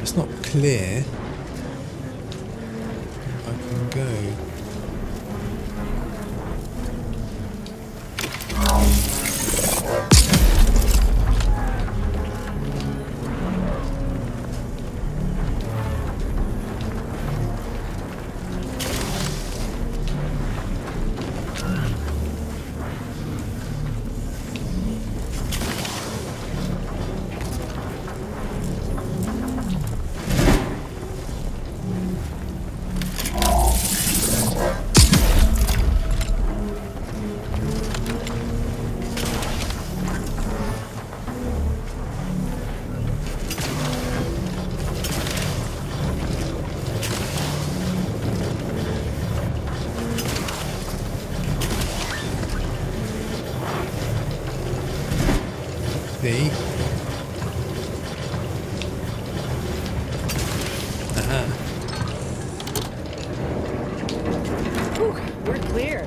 It's not clear. I can go. Whew, we're clear.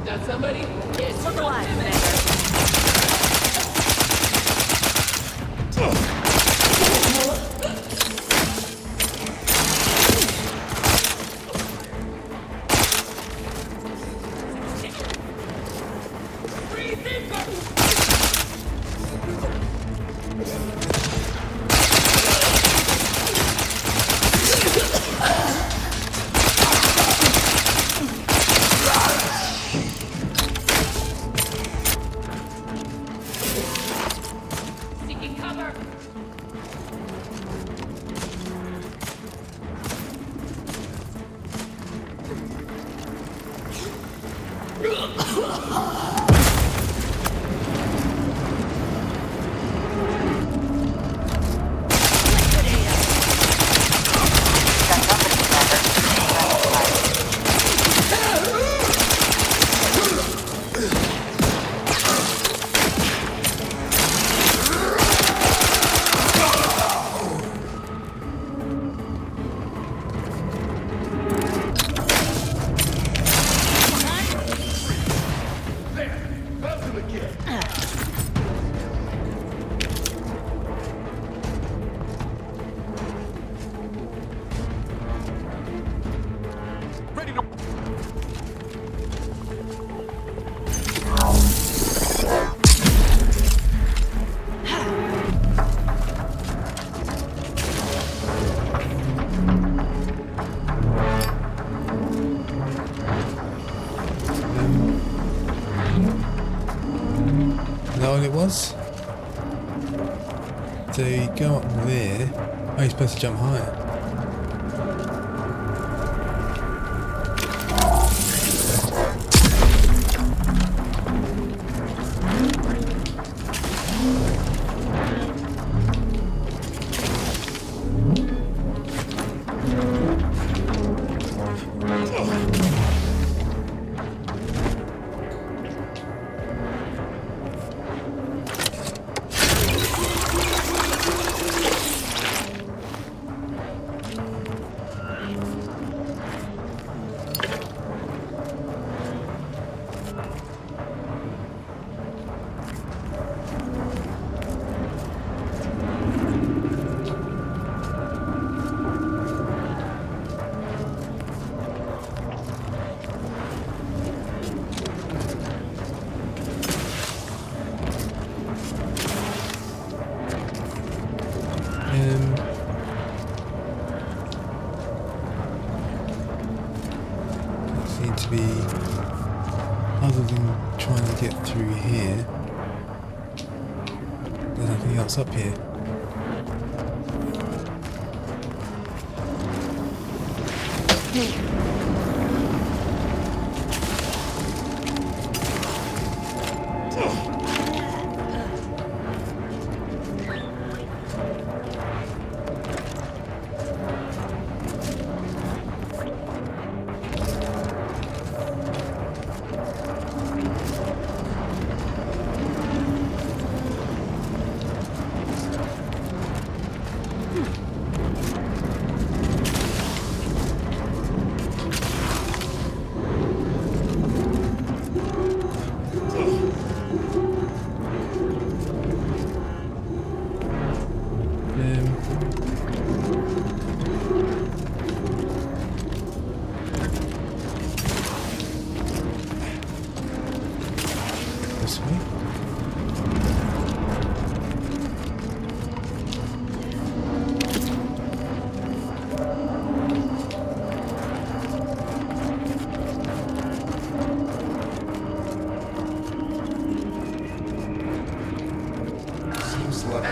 Got somebody? Yes, Look alive, Commander. was. So you go up there. Oh, you're supposed to jump higher. Seem to be, other than trying to get through here, there's nothing else up here. This way. Seems like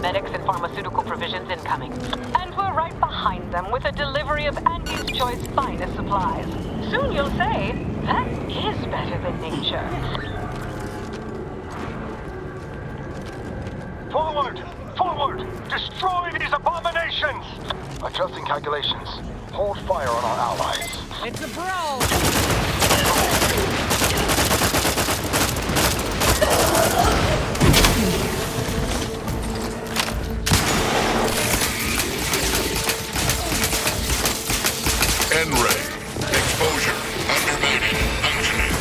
medics and pharmaceutical provisions incoming. And we're right behind them with a delivery of Andy's Choice finest supplies. Soon you'll say, that is better than nature. Forward! Forward! Destroy these abominations! Adjusting calculations. Hold fire on our allies. It's a bro! N-ray. Exposure. Undermated. Functioning.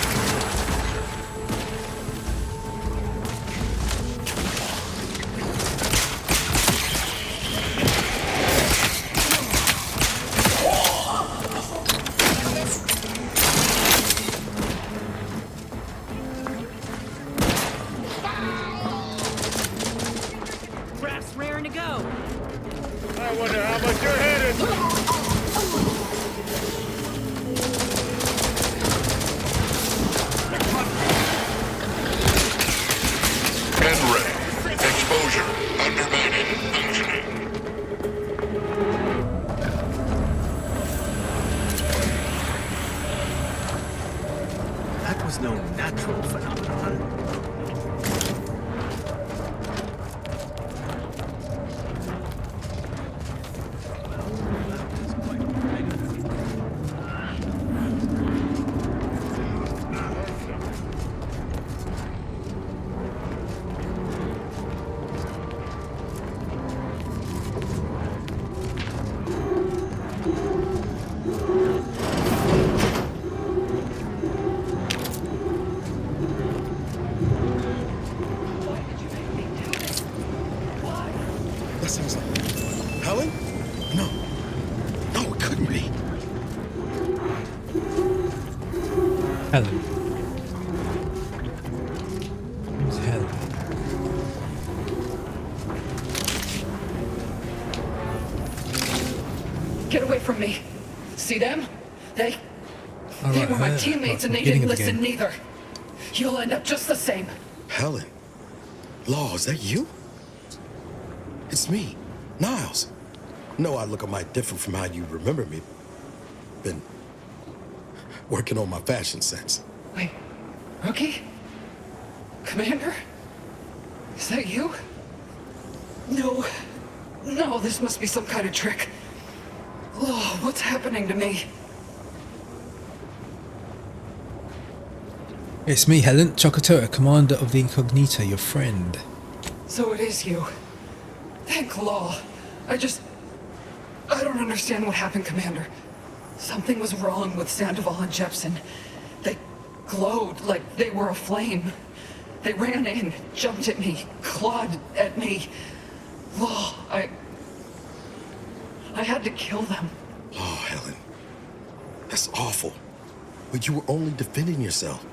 was no natural phenomenon. That sounds like Helen? No. No, it couldn't be. Helen. Who's Helen? Get away from me. See them? They Alright, were my teammates and they beginning didn't of the listen game. neither. You'll end up just the same. Helen? Law, is that you? It's me, Niles. No, I look a mite different from how you remember me. Been working on my fashion sense. Wait, Rookie? Commander? Is that you? No, this must be some kind of trick. Oh, what's happening to me? It's me, Helen, Chocotota, commander of the Incognito, your friend. So it is you. Thank Law. I don't understand what happened, Commander. Something was wrong with Sandoval and Jepson. They glowed like they were aflame. They ran in, jumped at me, clawed at me. Law, I had to kill them. Oh, Helen. That's awful. But you were only defending yourself.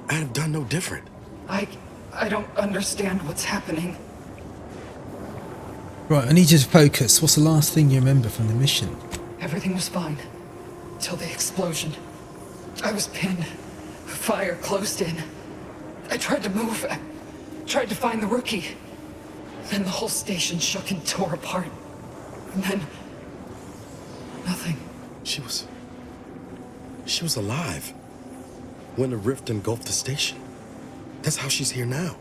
I'd have done no different. I don't understand what's happening. Right, I need you to focus. What's the last thing you remember from the mission? Everything was fine. Till the explosion. I was pinned. Fire closed in. I tried to move. I tried to find the Rookie. Then the whole station shook and tore apart. And then... nothing. She was alive when the rift engulfed the station. That's how she's here now.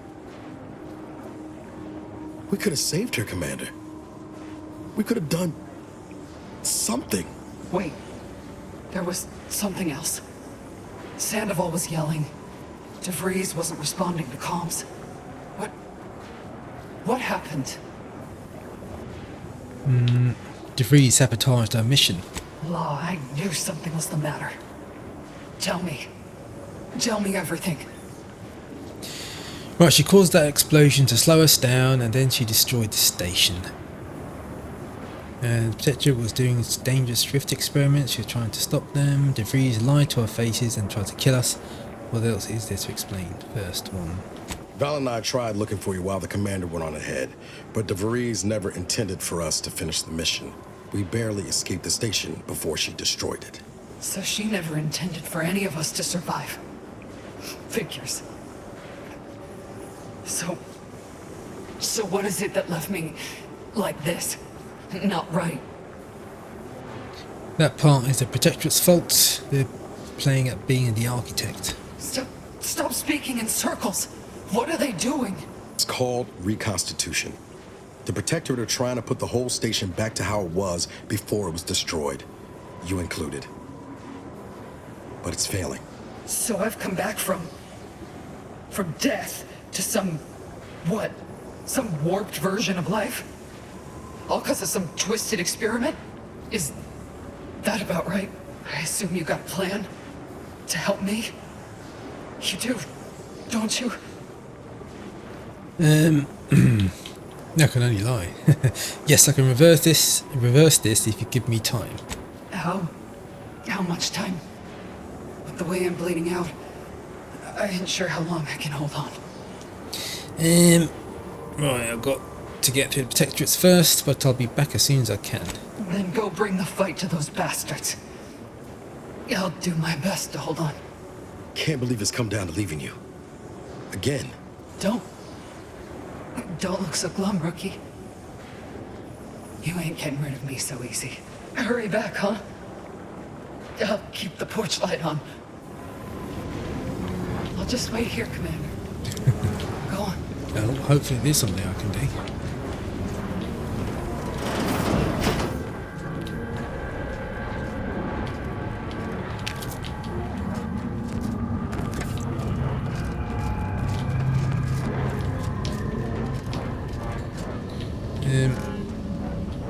We could have saved her, Commander. We could have done something. Wait. There was something else. Sandoval was yelling. DeVries wasn't responding to comms. What happened? DeVries sabotaged our mission. Law, I knew something was the matter. Tell me. Tell me everything. Right, she caused that explosion to slow us down, and then she destroyed the station. And Protectorate was doing dangerous drift experiments. She was trying to stop them. DeVries lied to our faces and tried to kill us. What else is there to explain? First one. Val and I tried looking for you while the commander went on ahead, but DeVries never intended for us to finish the mission. We barely escaped the station before she destroyed it. So she never intended for any of us to survive. Figures. So what is it that left me like this? Not right. That part is the Protectorate's fault. They're playing at being the architect. Stop speaking in circles. What are they doing? It's called reconstitution. The Protectorate are trying to put the whole station back to how it was before it was destroyed. You included. But it's failing. So I've come back from death to some warped version of life? All because of some twisted experiment? Is that about right? I assume you got a plan to help me? You do, don't you? I can only lie. Yes, I can reverse this if you give me time. How much time? With the way I'm bleeding out, I ain't sure how long I can hold on. Right, I've got to get to the Protectorates first, but I'll be back as soon as I can. Then go bring the fight to those bastards. I'll do my best to hold on. Can't believe it's come down to leaving you. Again. Don't look so glum, Rookie. You ain't getting rid of me so easy. Hurry back, huh? I'll keep the porch light on. I'll just wait here, Commander. Go on. Well, hopefully there's something I can do.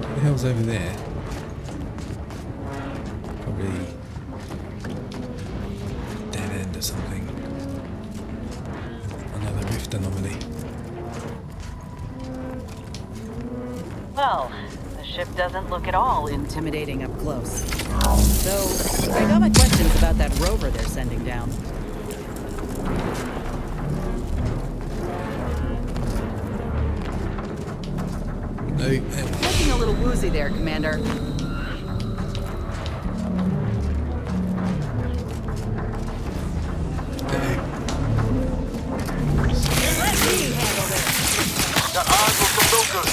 What the hell's over there? Probably dead end or something. Another rift anomaly. Well, the ship doesn't look at all intimidating up close. So, I got my questions about that rover they're sending down. No, Looking a little woozy there, Commander. Got eyes on some locals.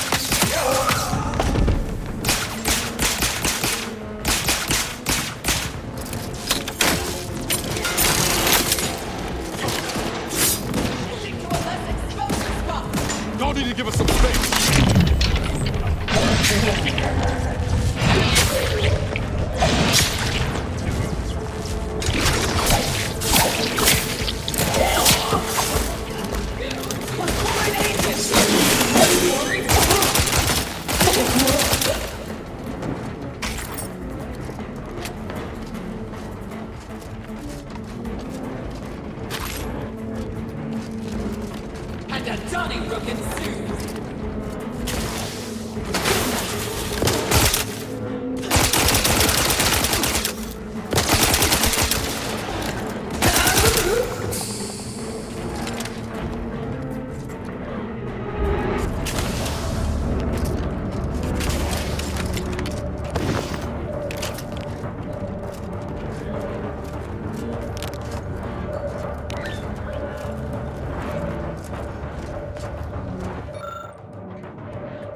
Y'all need to give us some space. And a Donnybrook ensues.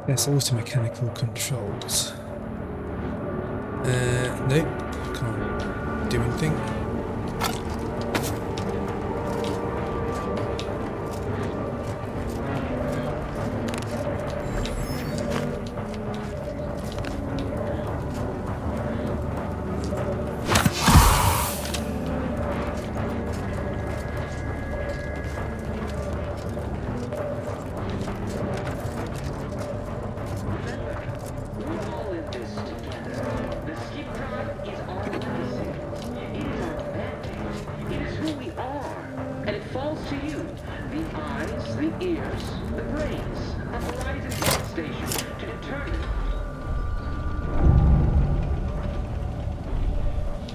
That's auto-mechanical controls. Nope, can't do anything.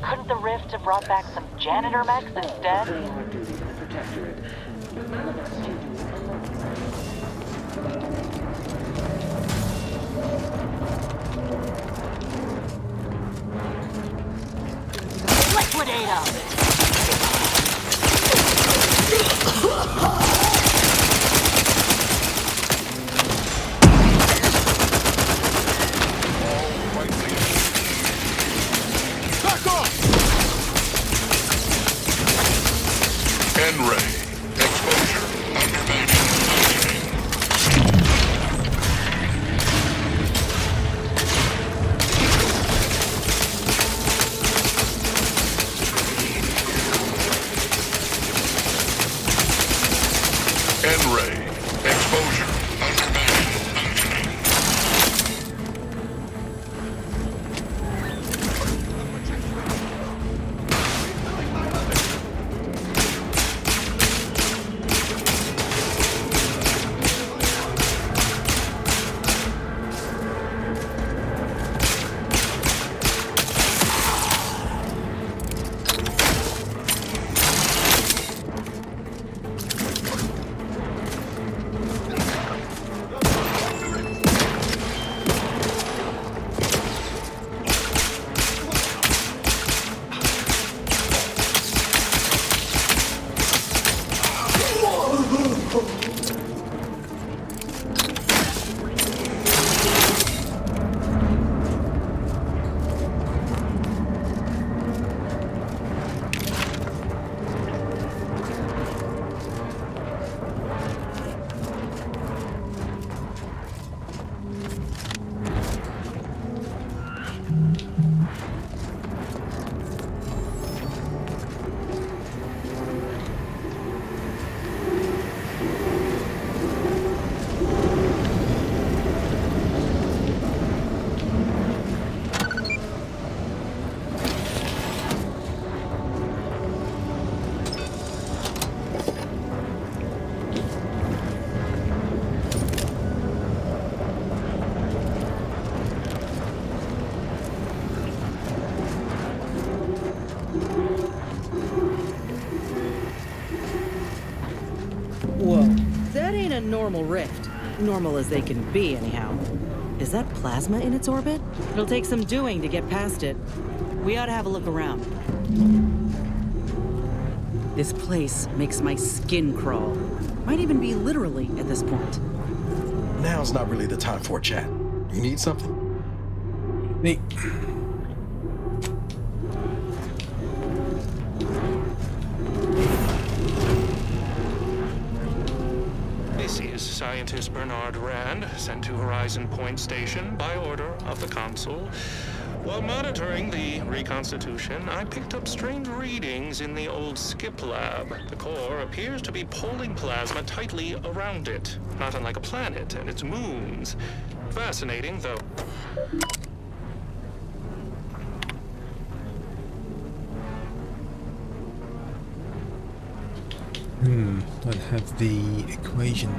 Couldn't the rift have brought back some janitor mechs instead? Liquidate them! N-ray. Exposure. N-ray. Exposure. That ain't a normal rift. Normal as they can be, anyhow. Is that plasma in its orbit? It'll take some doing to get past it. We ought to have a look around. This place makes my skin crawl. Might even be literally at this point. Now's not really the time for a chat. You need something? Neat. This is scientist Bernard Rand, sent to Horizon Point Station by order of the Consul. While monitoring the reconstitution, I picked up strange readings in the old skip lab. The core appears to be pulling plasma tightly around it, not unlike a planet and its moons. Fascinating, though. Don't have the equation.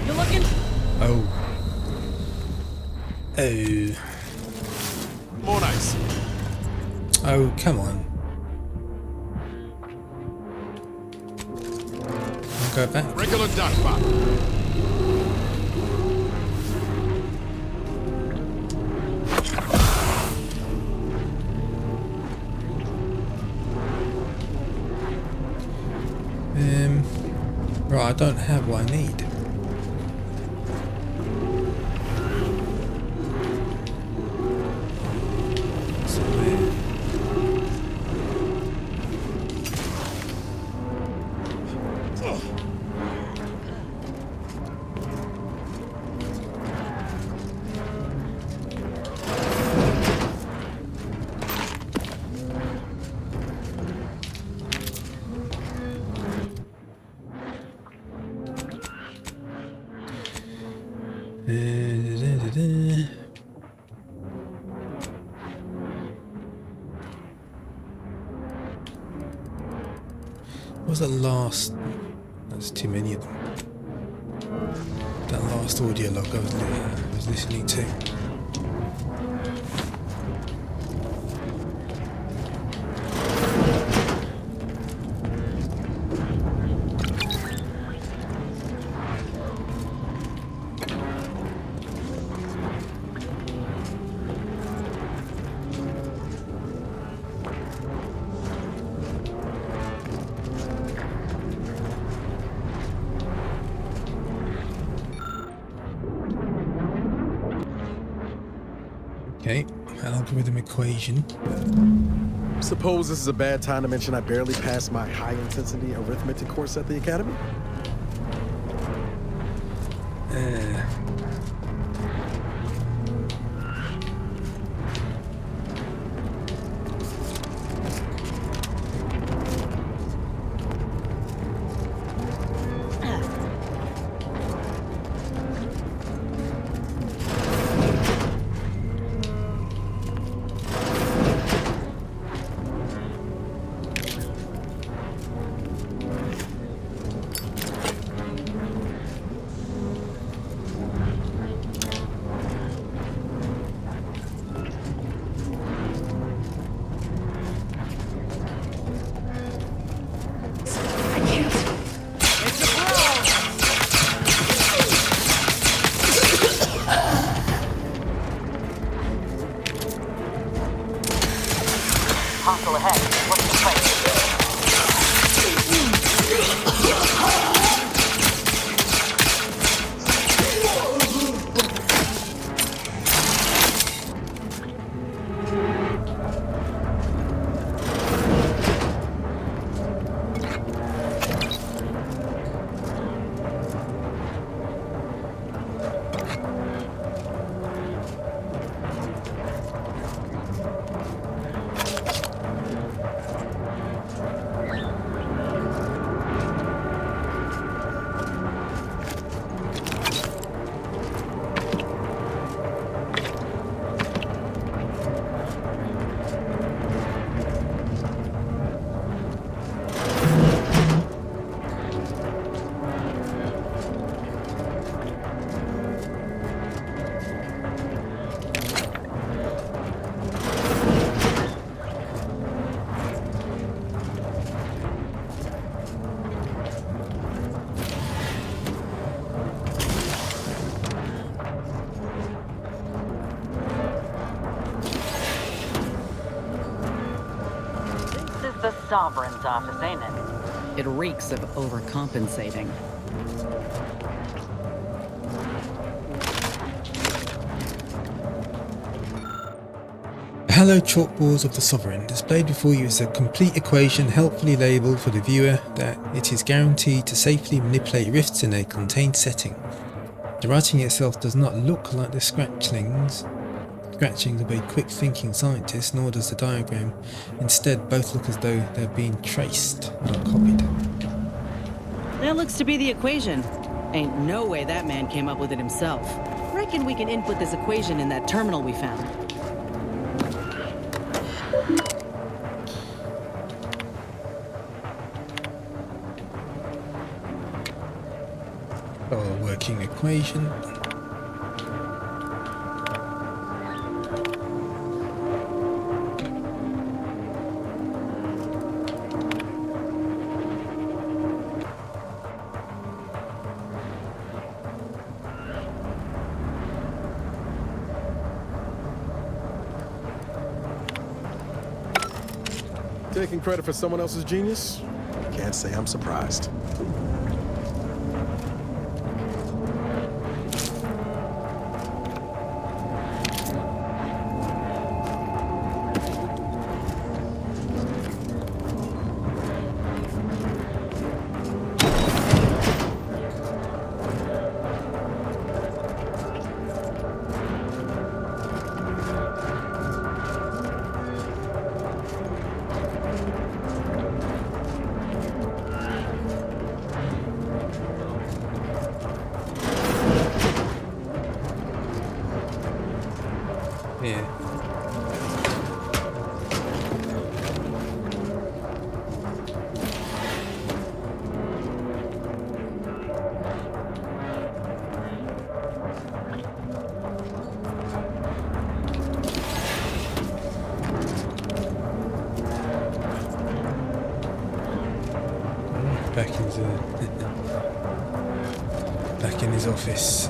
You looking? Oh. Oh. More nice. Oh, come on. I'll go back. Regular duck pop. Right, I don't have what I need. What was that last? That's too many of them. That last audio log I was listening to. Okay, algorithm equation. Suppose this is a bad time to mention I barely passed my high-intensity arithmetic course at the Academy? Hostile ahead. What's the plan? Sovereign's office, ain't it? It reeks of overcompensating. Hello chalkboards of the Sovereign. Displayed before you is a complete equation helpfully labelled for the viewer that it is guaranteed to safely manipulate rifts in a contained setting. The writing itself does not look like the scratchings of a quick-thinking scientist, nor does the diagram. Instead, both look as though they're being traced, not copied. That looks to be the equation. Ain't no way that man came up with it himself. Reckon we can input this equation in that terminal we found. Oh, working equation. Taking credit for someone else's genius? Can't say I'm surprised. Yeah. Back in his office.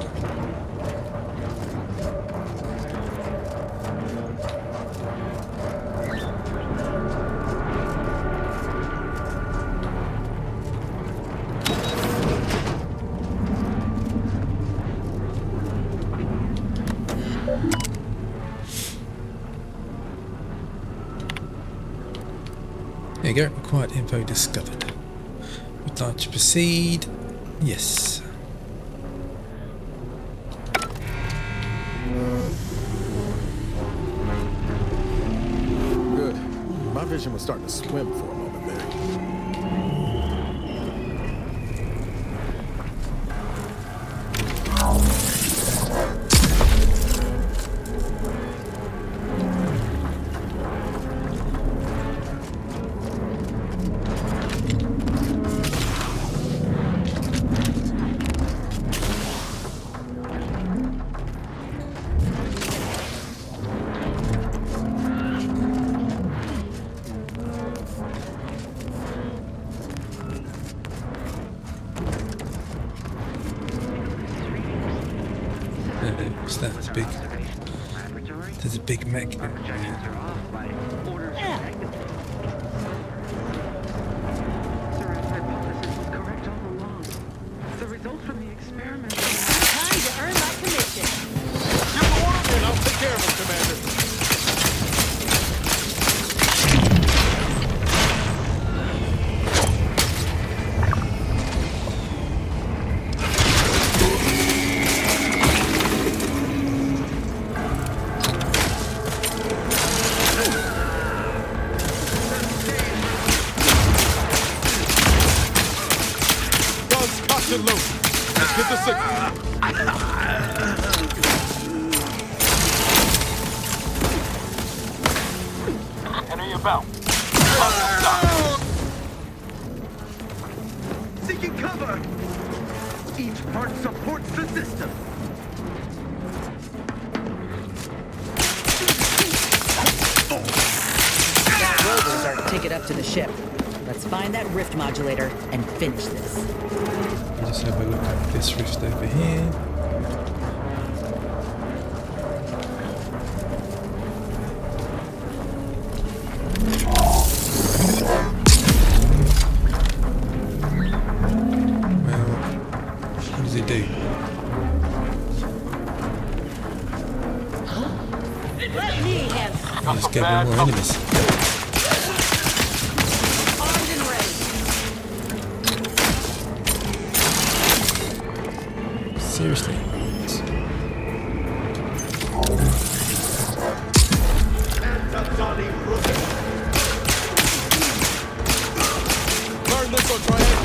There you go, required info discovered. Would like to proceed? Yes. Good. My vision was starting to swim for a moment there. That's big. There's a big mech. The results from the experiment. Time to earn my commission. Give the order and I'll take care of him, Commander. Let's get the signal. Enter your belt. Seeking cover. Each part supports the system. Rovers are to take it up to the ship. Let's find that rift modulator and finish this. Just have a look at this rift over here. Let me handle. Just get one more enemies. Armed and ready. Seriously. Burn this on triangle.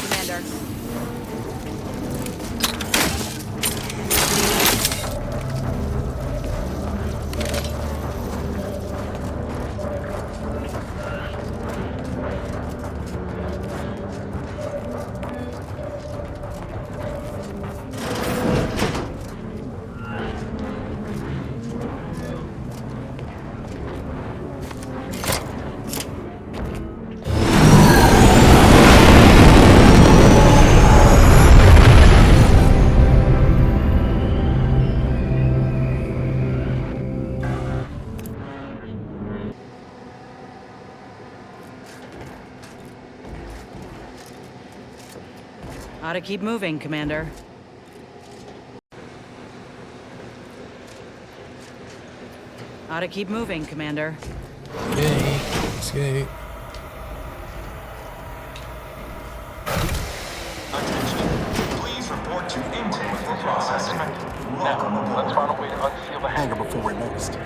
Commander. Ought to keep moving, Commander. Ought to keep moving, Commander. Okay, let's go. Please report to intake for processing. Welcome aboard. Let's find a way to unseal the hangar before we're noticed.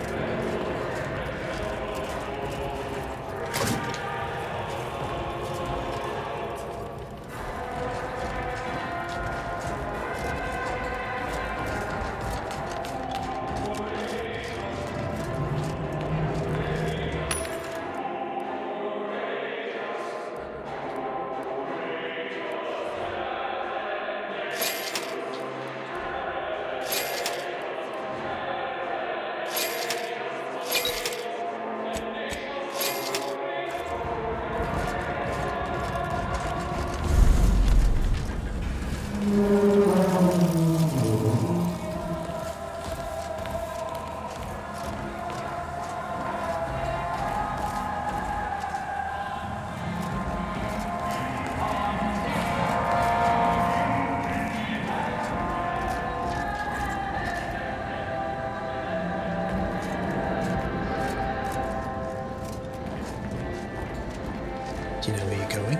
Do you know where you're going?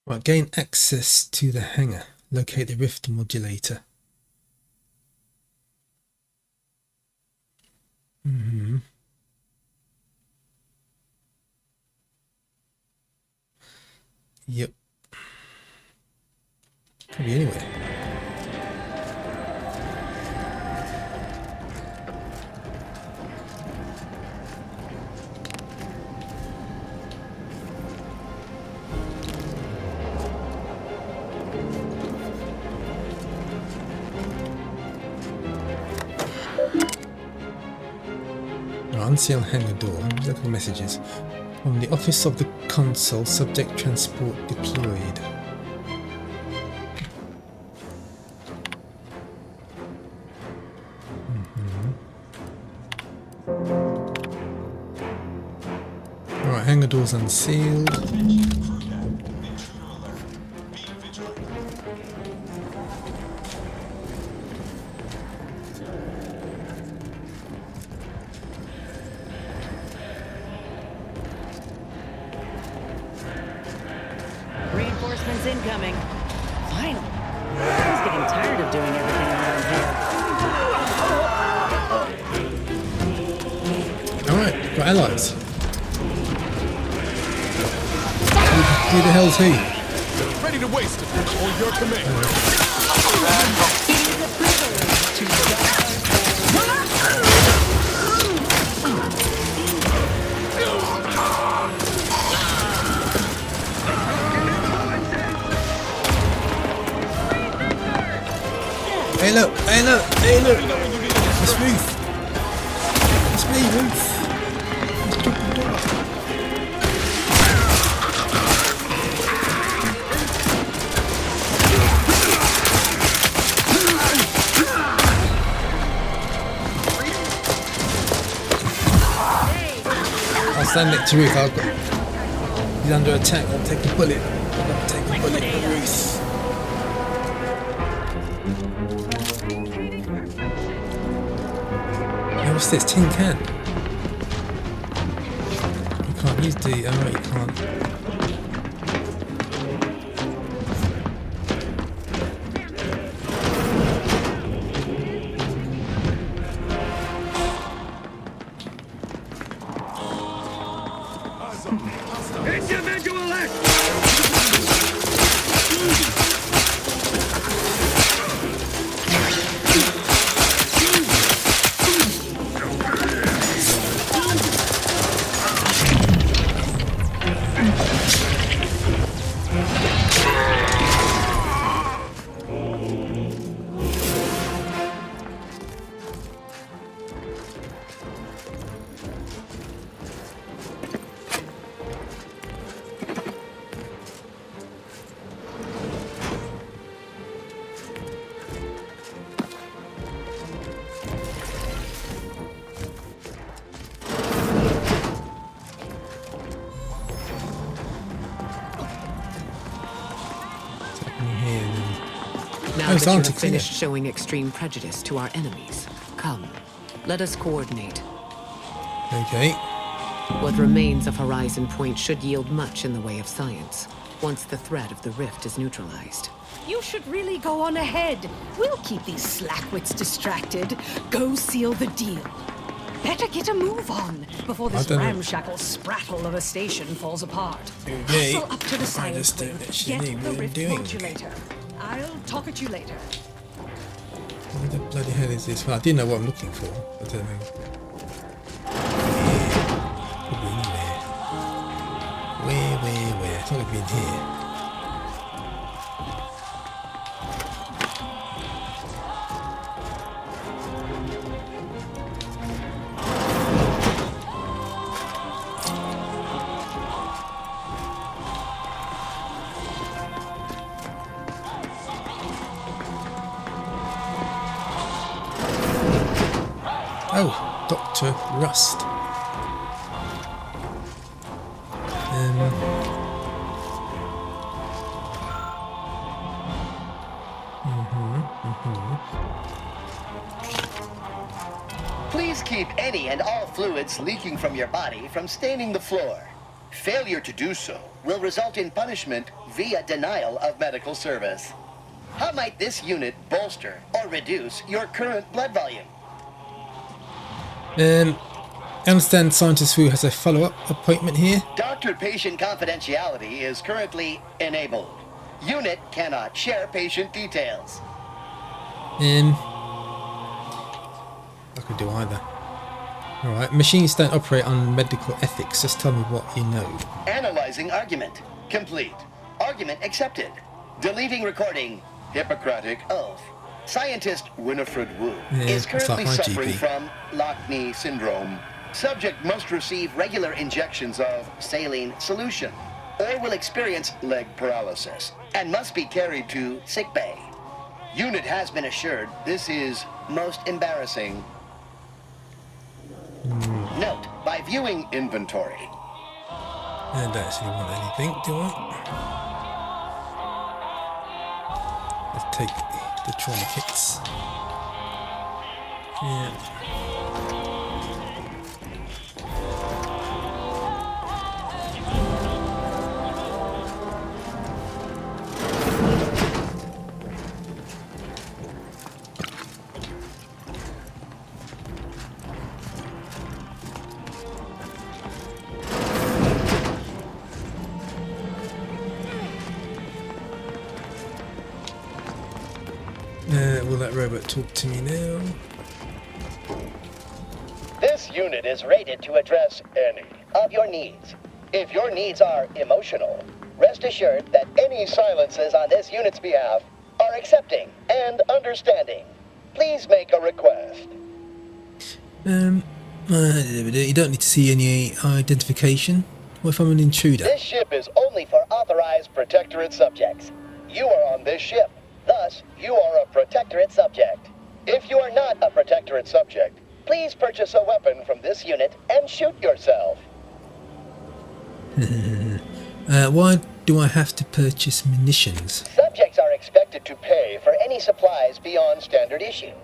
Right, gain access to the hangar. Locate the rift modulator. Yep. Could be anywhere. Unseal hangar door. Look at the messages. From the office of the console, subject transport deployed. Alright, hangar doors unsealed. Reinforcements incoming. Finally. I was getting tired of doing everything around here. Alright, got allies. Who the hell's he? Ready to waste it. On your command. look! Hey, look! It's Ruth! It's me, Ruth! It's Triple Dog. I'll stand next to Ruth. He's under attack. I'll take a bullet. I'll take a bullet for Ruth. What's this? Tin can? You can't use the... Oh, you can't. Individual act! Now that you have finished showing extreme prejudice to our enemies, come, let us coordinate. Okay. What remains of Horizon Point should yield much in the way of science, once the threat of the rift is neutralized. You should really go on ahead. We'll keep these slackwits distracted. Go seal the deal. Better get a move on before this ramshackle sprattle of a station falls apart. Okay. Hustle up to the science I wing. just Get don't the know what I'm rift doing. modulator. I'll talk at you later. What the bloody hell is this? Well, I do know what I'm looking for. I don't know. Could be anywhere. Where? It's not going to be in here. Oh, Dr. Rust. Please keep any and all fluids leaking from your body from staining the floor. Failure to do so will result in punishment via denial of medical service. How might this unit bolster or reduce your current blood volume? I understand Scientist Wu has a follow-up appointment here. Doctor-patient confidentiality is currently enabled. Unit cannot share patient details. I could do either. Alright, machines don't operate on medical ethics. Just tell me what you know. Analyzing argument. Complete. Argument accepted. Deleting recording. Hippocratic oath. Scientist Winifred Wu is currently suffering from Lockney syndrome. Subject must receive regular injections of saline solution or will experience leg paralysis and must be carried to sickbay. Unit has been assured this is most embarrassing. Note, by viewing inventory. I don't actually want anything, do I? Let's take the trauma kits. Yeah. Will that robot talk to me now? This unit is rated to address any of your needs. If your needs are emotional, rest assured that any silences on this unit's behalf are accepting and understanding. Please make a request. You don't need to see any identification. What if I'm an intruder? This ship is only for authorized Protectorate subjects. You are on this ship. Thus, you are a Protectorate subject. If you are not a Protectorate subject, please purchase a weapon from this unit and shoot yourself. Why do I have to purchase munitions? Subjects are expected to pay for any supplies beyond standard issue.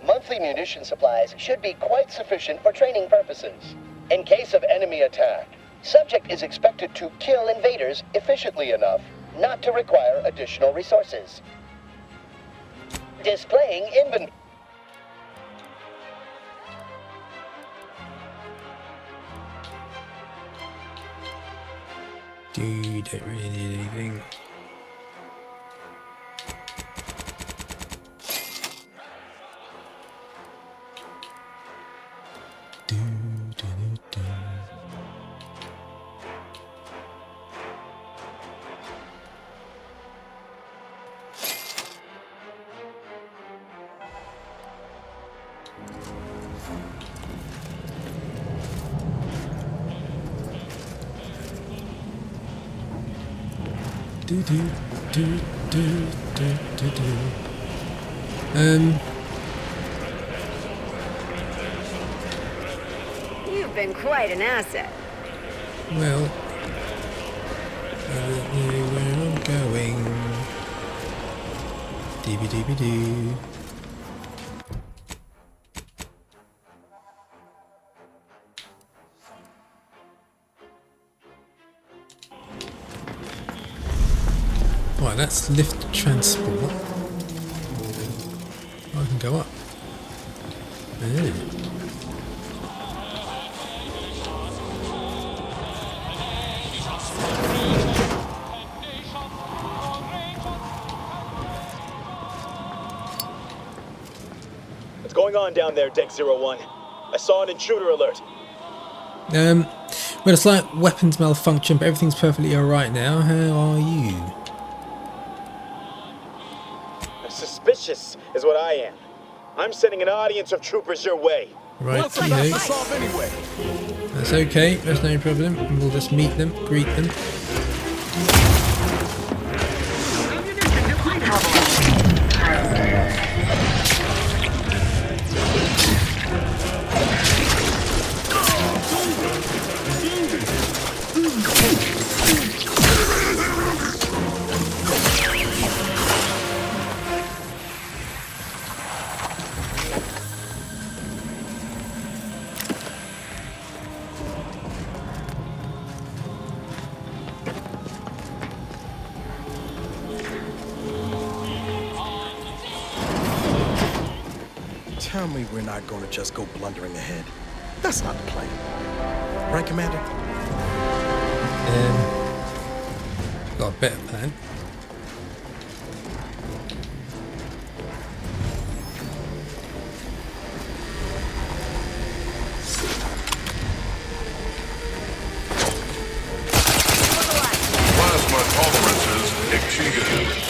Monthly munition supplies should be quite sufficient for training purposes. In case of enemy attack, subject is expected to kill invaders efficiently enough not to require additional resources. Displaying inventory. Dude, don't really need anything. You've been quite an asset. Well, I don't know where I'm going. Dee-dee-dee-dee-doo. Right, that's lift transport. I can go up. Yeah. What's going on down there, Deck 01? I saw an intruder alert. With a slight weapons malfunction, but everything's perfectly alright now. How are you? Suspicious is what I am. I'm sending an audience of troopers your way. Right, anyway. That's okay, that's no problem. We'll just meet them, greet them. Tell me we're not going to just go blundering ahead. That's not the plan. Right, Commander? Got a better plan. Plasma tolerances exceeded.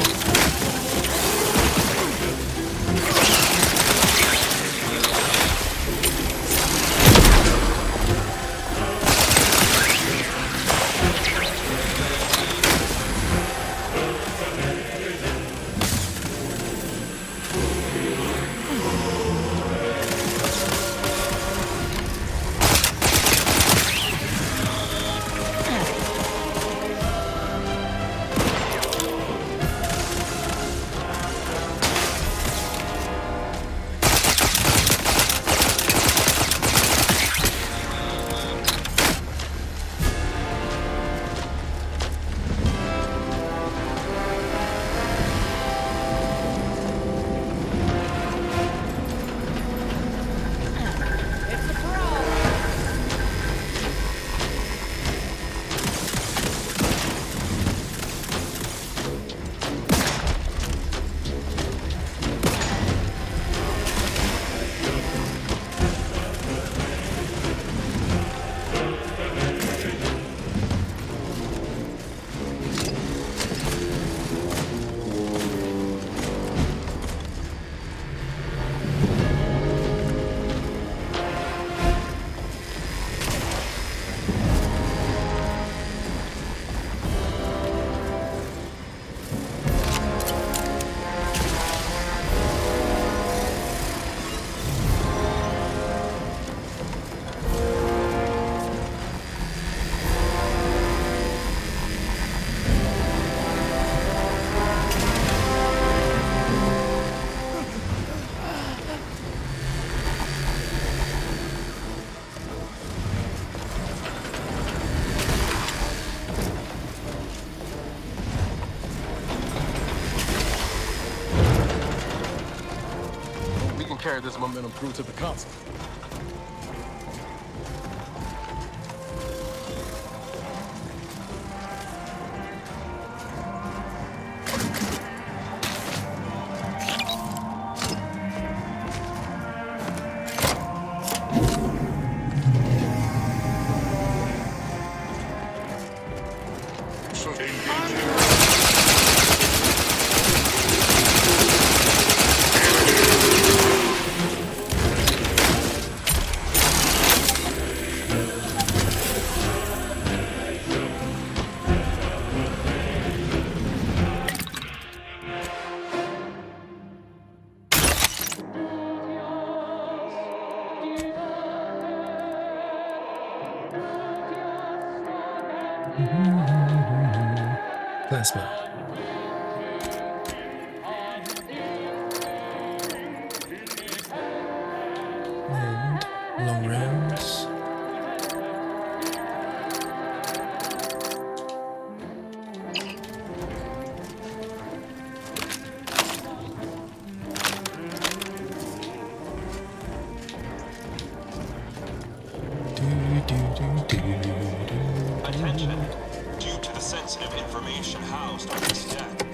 carry this momentum through to the console. Plasma. And long rounds. Attention. Due to the sensitive information housed on this deck,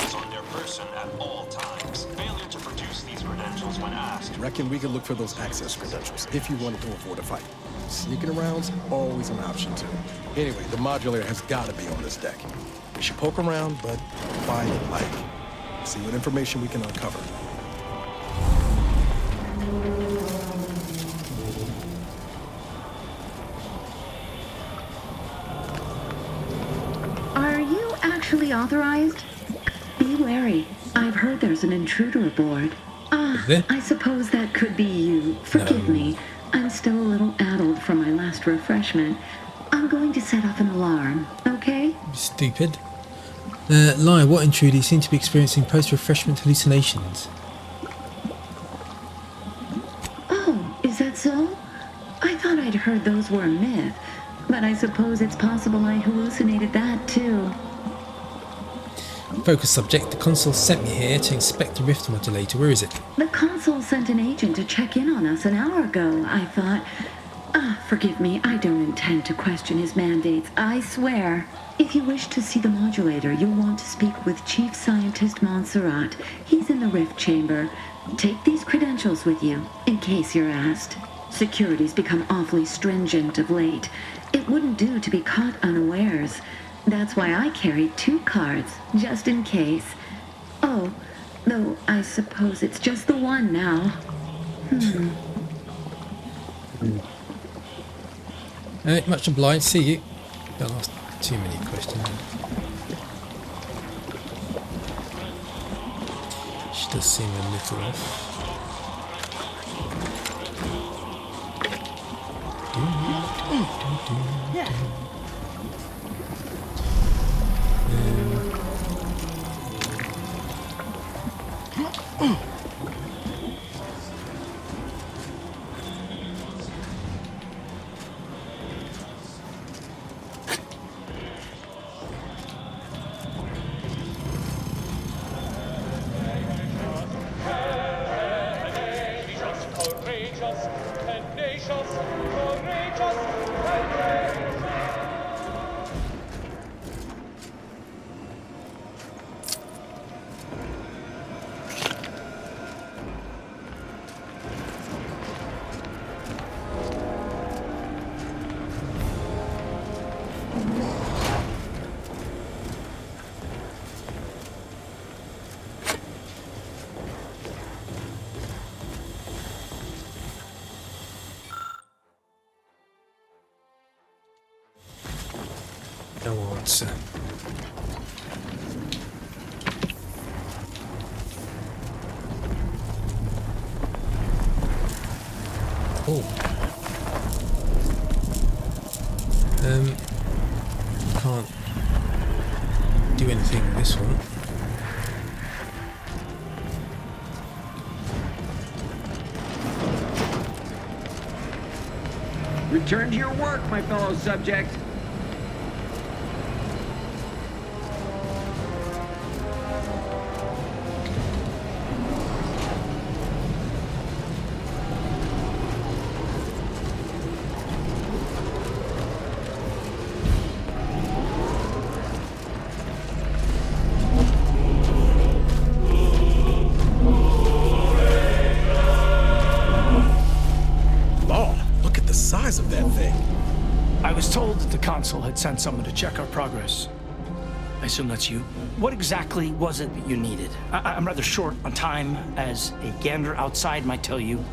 is on their person at all times. Failure to produce these credentials when asked. Reckon we could look for those access credentials if you wanted to avoid a fight. Sneaking around's always an option too. Anyway, the modulator has got to be on this deck. We should poke around, but find it light. See what information we can uncover. Are you actually authorized? Be wary. I've heard there's an intruder aboard. I suppose that could be you. Forgive me. I'm still a little addled from my last refreshment. I'm going to set off an alarm, okay? Stupid. Lie, what intruder? You seem to be experiencing post-refreshment hallucinations. Oh, is that so? I thought I'd heard those were a myth, but I suppose it's possible I hallucinated that too. Focus subject, the console sent me here to inspect the rift modulator. Where is it? The console sent an agent to check in on us an hour ago, I thought. Forgive me, I don't intend to question his mandates, I swear. If you wish to see the modulator, you'll want to speak with Chief Scientist Montserrat. He's in the rift chamber. Take these credentials with you, in case you're asked. Security's become awfully stringent of late. It wouldn't do to be caught unawares. That's why I carry 2 cards, just in case. Oh, though I suppose it's just the one now. Much obliged, see you. Don't ask too many questions. She does seem a little off. No answer. Oh. Can't do anything with this one. Return to your work, my fellow subject. size of that thing. I was told that the Consul had sent someone to check our progress. I assume that's you. What exactly was it that you needed? I'm rather short on time, as a gander outside might tell you.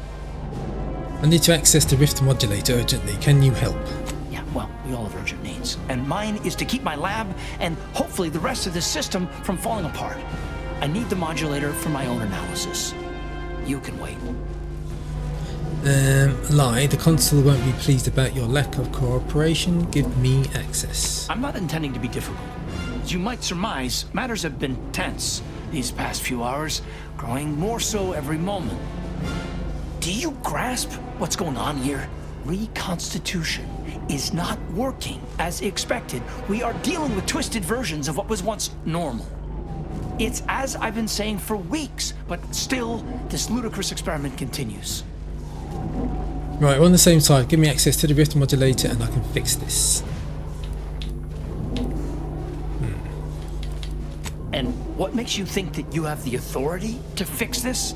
I need to access the rift modulator urgently. Can you help? Yeah, well, we all have urgent needs. And mine is to keep my lab and hopefully the rest of this system from falling apart. I need the modulator for my own analysis. You can wait. Lie. The Consul won't be pleased about your lack of cooperation. Give me access. I'm not intending to be difficult. As you might surmise, matters have been tense these past few hours, growing more so every moment. Do you grasp what's going on here? Reconstitution is not working as expected. We are dealing with twisted versions of what was once normal. It's as I've been saying for weeks, but still, this ludicrous experiment continues. Right, we're on the same side. Give me access to the rift modulator and I can fix this. And what makes you think that you have the authority to fix this?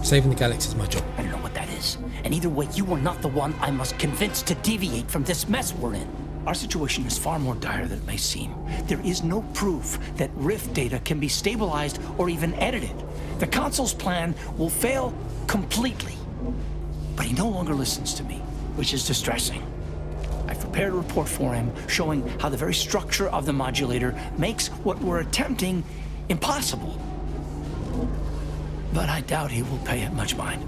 Saving the galaxy is my job. I don't know what that is. And either way, you are not the one I must convince to deviate from this mess we're in. Our situation is far more dire than it may seem. There is no proof that Rift data can be stabilized or even edited. The Consul's plan will fail completely. But he no longer listens to me, which is distressing. I've prepared a report for him showing how the very structure of the modulator makes what we're attempting impossible. But I doubt he will pay it much mind.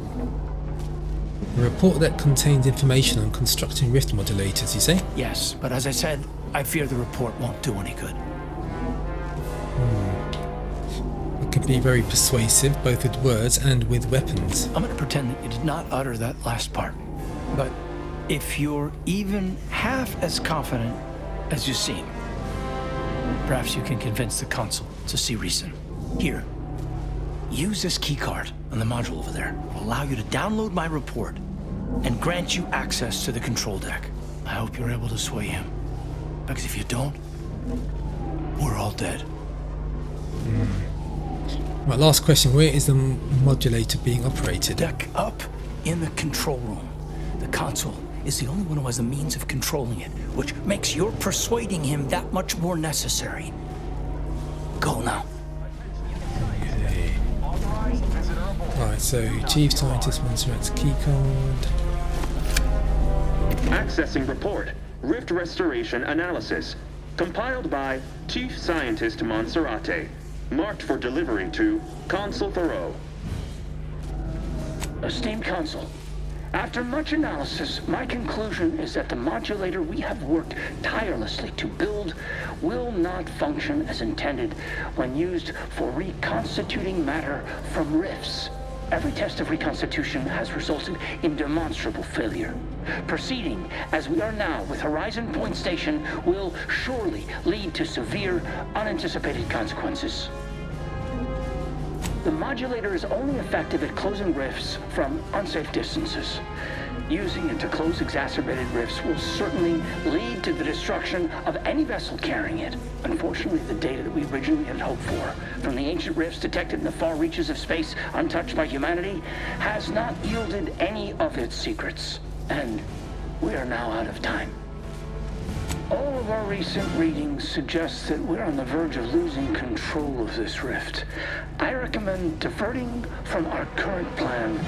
A report that contains information on constructing rift modulators, you say? Yes, but as I said, I fear the report won't do any good. It could be very persuasive, both with words and with weapons. I'm going to pretend that you did not utter that last part. But if you're even half as confident as you seem, perhaps you can convince the Consul to see reason. Here, use this keycard on the module over there. It will allow you to download my report and grant you access to the control deck. I hope you're able to sway him. Because if you don't, we're all dead. My last question, where is the modulator being operated? Deck up in the control room. The Consul is the only one who has the means of controlling it, which makes your persuading him that much more necessary. Go now. Right, so Chief Scientist Montserrat's keycard. Accessing report. Rift restoration analysis. Compiled by Chief Scientist Monserrate. Marked for delivery to Consul Thoreau. Esteemed Consul, after much analysis, my conclusion is that the modulator we have worked tirelessly to build will not function as intended when used for reconstituting matter from rifts. Every test of reconstitution has resulted in demonstrable failure. Proceeding as we are now with Horizon Point Station will surely lead to severe, unanticipated consequences. The modulator is only effective at closing rifts from unsafe distances. Using it to close exacerbated rifts will certainly lead to the destruction of any vessel carrying it. Unfortunately, the data that we originally had hoped for from the ancient rifts detected in the far reaches of space untouched by humanity has not yielded any of its secrets. And we are now out of time. All of our recent readings suggest that we're on the verge of losing control of this rift. I recommend diverting from our current plan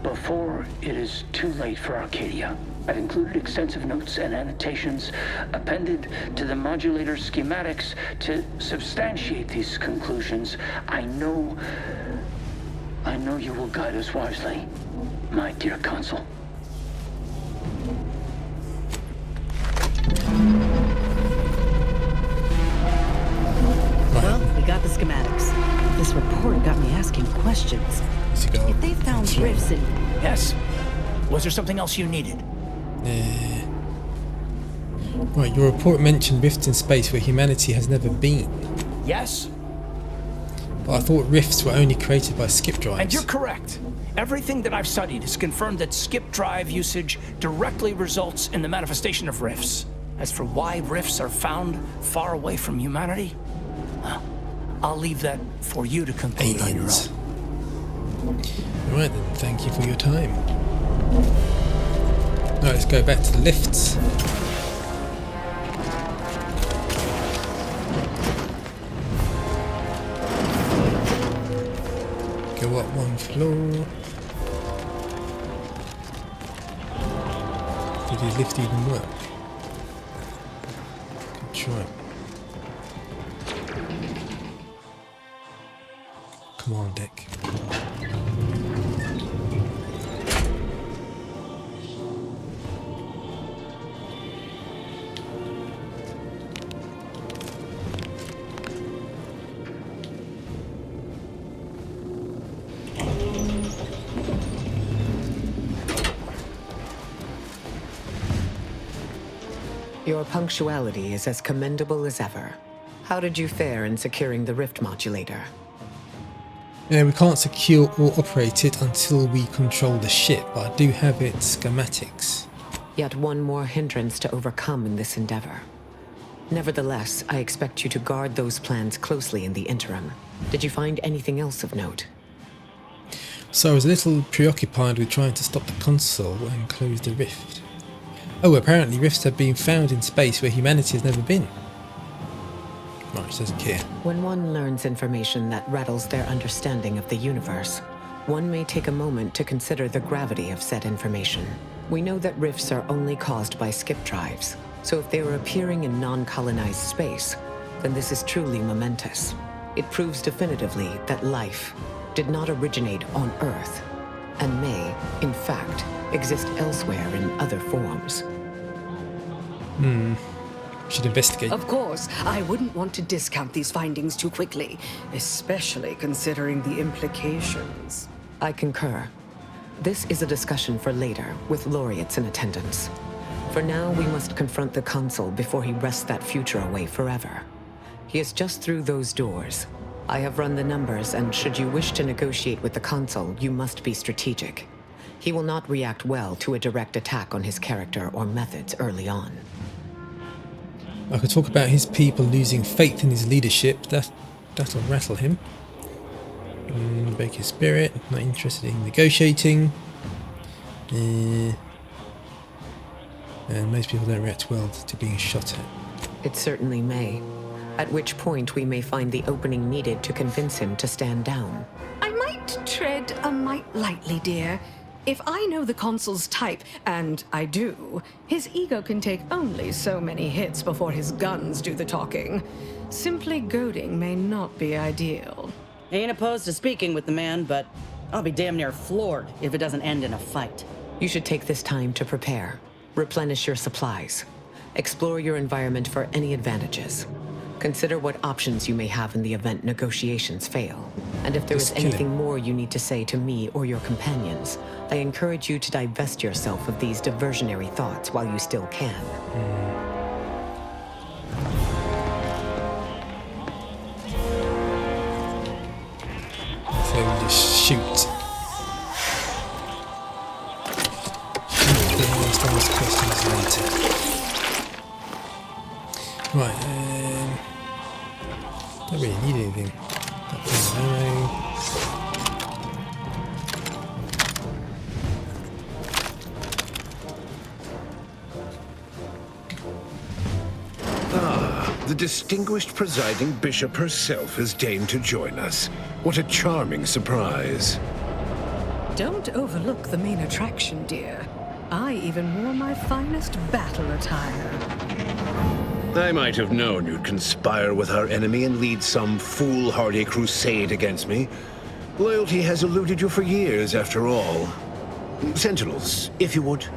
before it is too late for Arcadia. I've included extensive notes and annotations appended to the modulator schematics to substantiate these conclusions. I know you will guide us wisely, my dear Consul. Well, we got the schematics. This report got me asking questions. If they found rifts in... Yes? Was there something else you needed? Right, your report mentioned rifts in space where humanity has never been. Yes? But I thought rifts were only created by skip drives. And you're correct. Everything that I've studied has confirmed that skip drive usage directly results in the manifestation of rifts. As for why rifts are found far away from humanity, well, I'll leave that for you to conclude on your own. Right then, thank you for your time. Right, let's go back to the lifts. Go up one floor. Did his lift even work? Good try. Come on, deck. Your punctuality is as commendable as ever. How did you fare in securing the rift modulator? Yeah, we can't secure or operate it until we control the ship, but I do have its schematics. Yet one more hindrance to overcome in this endeavor. Nevertheless, I expect you to guard those plans closely in the interim. Did you find anything else of note? So I was a little preoccupied with trying to stop the console and close the rift. Oh, apparently rifts have been found in space where humanity has never been. Right, she doesn't care. When one learns information that rattles their understanding of the universe, one may take a moment to consider the gravity of said information. We know that rifts are only caused by skip drives, so if they are appearing in non-colonized space, then this is truly momentous. It proves definitively that life did not originate on Earth, and may, in fact, exist elsewhere in other forms. Should investigate. Of course, I wouldn't want to discount these findings too quickly, especially considering the implications. I concur. This is a discussion for later, with laureates in attendance. For now, we must confront the consul before he wrests that future away forever. He is just through those doors. I have run the numbers, and should you wish to negotiate with the consul, you must be strategic. He will not react well to a direct attack on his character or methods early on. I could talk about his people losing faith in his leadership. That'll rattle him. Break his spirit. Not interested in negotiating. And most people don't react well to being shot at. It certainly may. At which point we may find the opening needed to convince him to stand down. I might tread a mite lightly, dear. If I know the consul's type, and I do, his ego can take only so many hits before his guns do the talking. Simply goading may not be ideal. Ain't opposed to speaking with the man, but I'll be damn near floored if it doesn't end in a fight. You should take this time to prepare. Replenish your supplies. Explore your environment for any advantages. Consider what options you may have in the event negotiations fail. And if there is anything more you need to say to me or your companions, I encourage you to divest yourself of these diversionary thoughts while you still can. So we just shoot. Ask questions later. Right, don't really need anything. The distinguished presiding bishop herself has deigned to join us. What a charming surprise. Don't overlook the main attraction, dear. I even wore my finest battle attire. I might have known you'd conspire with our enemy and lead some foolhardy crusade against me. Loyalty has eluded you for years, after all. Sentinels, if you would.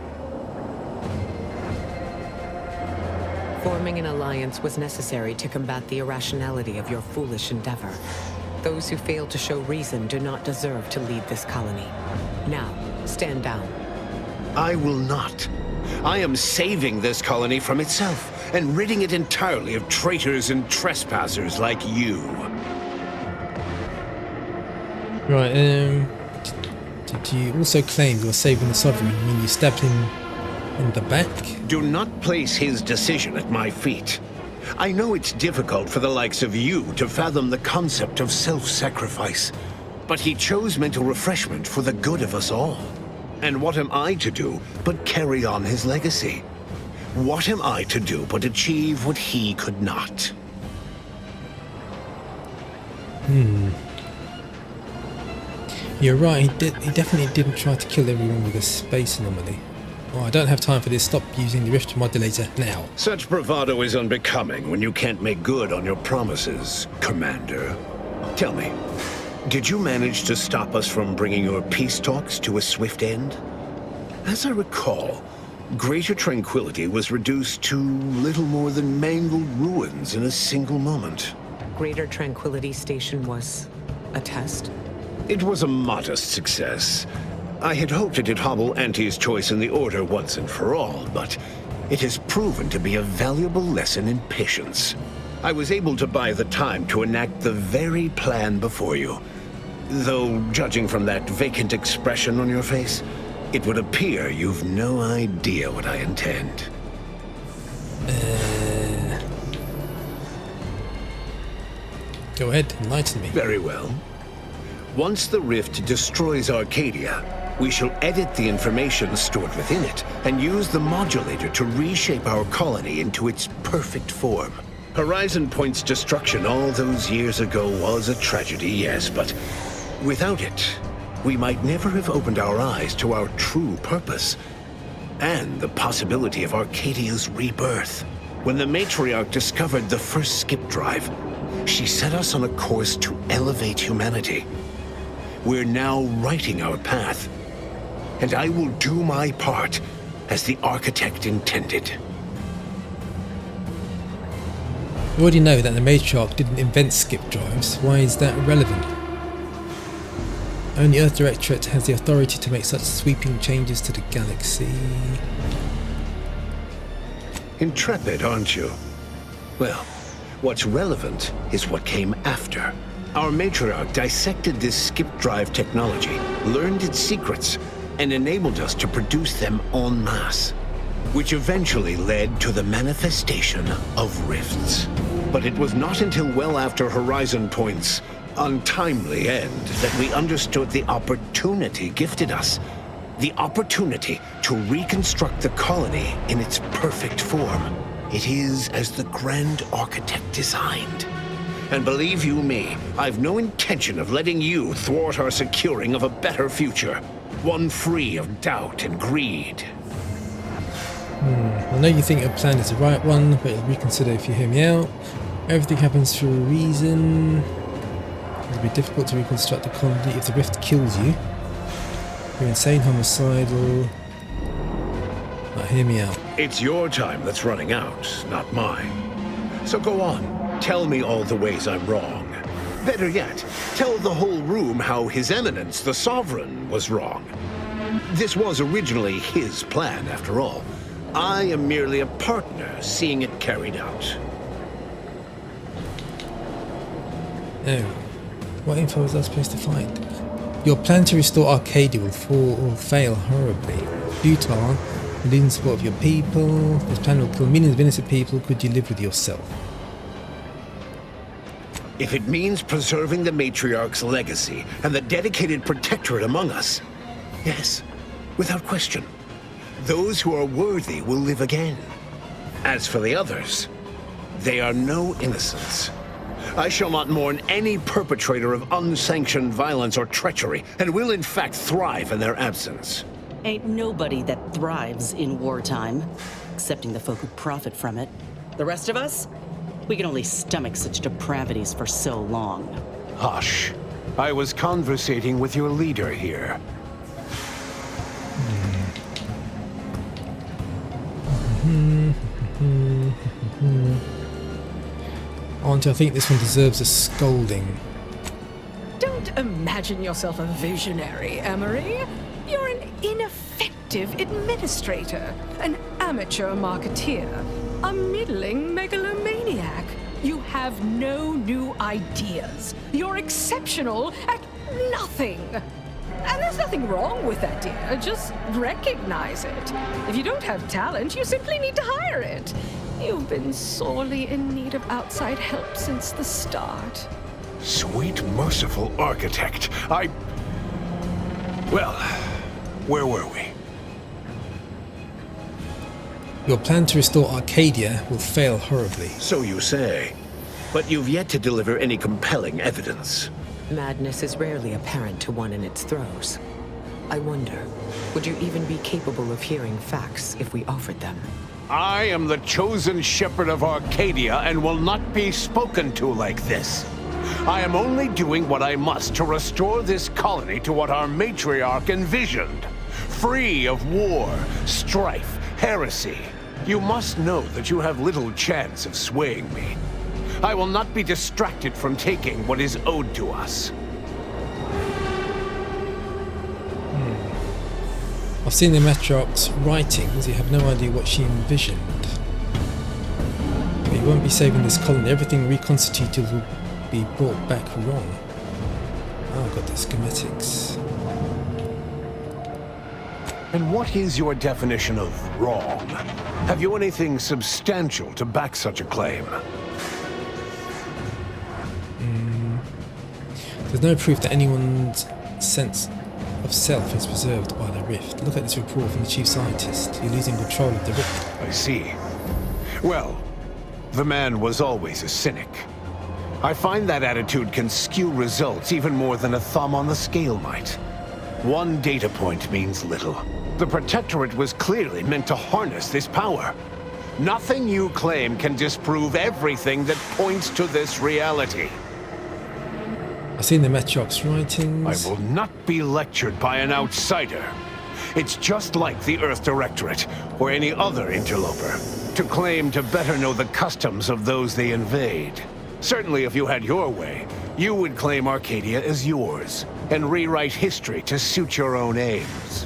Forming an alliance was necessary to combat the irrationality of your foolish endeavor. Those who fail to show reason do not deserve to lead this colony. Now, stand down. I will not. I am saving this colony from itself, and ridding it entirely of traitors and trespassers like you. Right, did you also claim you were saving the Sovereign when you stabbed him in the back? Do not place his decision at my feet. I know it's difficult for the likes of you to fathom the concept of self-sacrifice, But he chose mental refreshment for the good of us all. And what am I to do but carry on his legacy? What am I to do but achieve what he could not? You're right, he definitely didn't try to kill everyone with a space anomaly. Oh, I don't have time for this. Stop using the rift modulator now. Such bravado is unbecoming when you can't make good on your promises, Commander. Tell me, did you manage to stop us from bringing your peace talks to a swift end? As I recall, Greater Tranquility was reduced to little more than mangled ruins in a single moment. Greater Tranquility Station was a test? It was a modest success. I had hoped it'd hobble Auntie's choice in the Order once and for all, but it has proven to be a valuable lesson in patience. I was able to buy the time to enact the very plan before you. Though, judging from that vacant expression on your face, it would appear you've no idea what I intend. Go ahead, enlighten me. Very well. Once the rift destroys Arcadia, we shall edit the information stored within it and use the modulator to reshape our colony into its perfect form. Horizon Point's destruction all those years ago was a tragedy, yes, but without it, we might never have opened our eyes to our true purpose and the possibility of Arcadia's rebirth. When the matriarch discovered the first skip drive, she set us on a course to elevate humanity. We're now writing our path, and I will do my part as the architect intended. You already know that the matriarch didn't invent skip drives. Why is that relevant? Only Earth Directorate has the authority to make such sweeping changes to the galaxy. Intrepid, aren't you? Well, what's relevant is what came after. Our matriarch dissected this skip drive technology, learned its secrets, and enabled us to produce them en masse, which eventually led to the manifestation of rifts. But it was not until well after Horizon Point's untimely end that we understood the opportunity gifted us. The opportunity to reconstruct the colony in its perfect form. It is as the Grand Architect designed. And believe you me, I've no intention of letting you thwart our securing of a better future. One free of doubt and greed. I know you think your plan is the right one, but reconsider if you hear me out. Everything happens for a reason. It'll be difficult to reconstruct the colony if the rift kills you. You're insane, homicidal. Now hear me out. It's your time that's running out, not mine. So go on. Tell me all the ways I'm wrong. Better yet, tell the whole room how His Eminence, the Sovereign, was wrong. This was originally his plan, after all. I am merely a partner seeing it carried out. Oh. What info was I supposed to find? Your plan to restore Arcadia will fall or fail horribly. Futile, losing support of your people. This plan will kill millions of innocent people. Could you live with yourself? If it means preserving the matriarch's legacy and the dedicated protectorate among us, yes, without question. Those who are worthy will live again. As for the others, they are no innocents. I shall not mourn any perpetrator of unsanctioned violence or treachery, and will in fact thrive in their absence. Ain't nobody that thrives in wartime, excepting the folk who profit from it. The rest of us? We can only stomach such depravities for so long. Hush. I was conversating with your leader here. Auntie, I think this one deserves a scolding. Don't imagine yourself a visionary, Emery. You're an ineffective administrator, an amateur marketeer, a middling megalomaniac. You have no new ideas. You're exceptional at nothing. And there's nothing wrong with that, dear. Just recognize it. If you don't have talent, you simply need to hire it. You've been sorely in need of outside help since the start. Sweet, merciful architect. Well, where were we? Your plan to restore Arcadia will fail horribly. So you say. But you've yet to deliver any compelling evidence. Madness is rarely apparent to one in its throes. I wonder, would you even be capable of hearing facts if we offered them? I am the chosen shepherd of Arcadia and will not be spoken to like this. I am only doing what I must to restore this colony to what our matriarch envisioned. Free of war, strife, heresy. You must know that you have little chance of swaying me. I will not be distracted from taking what is owed to us. I've seen the matriarch's writings. You have no idea what she envisioned. But you won't be saving this colony. Everything reconstituted will be brought back wrong. Oh, I've got the schematics. And what is your definition of wrong? Have you anything substantial to back such a claim? There's no proof that anyone's sense of self is preserved by the rift. Look at this report from the chief scientist. You're losing control of the rift. I see. Well, the man was always a cynic. I find that attitude can skew results even more than a thumb on the scale might. One data point means little. The Protectorate was clearly meant to harness this power. Nothing you claim can disprove everything that points to this reality. I've seen the matriarch's writings. I will not be lectured by an outsider. It's just like the Earth Directorate, or any other interloper, to claim to better know the customs of those they invade. Certainly if you had your way, you would claim Arcadia as yours, and rewrite history to suit your own aims.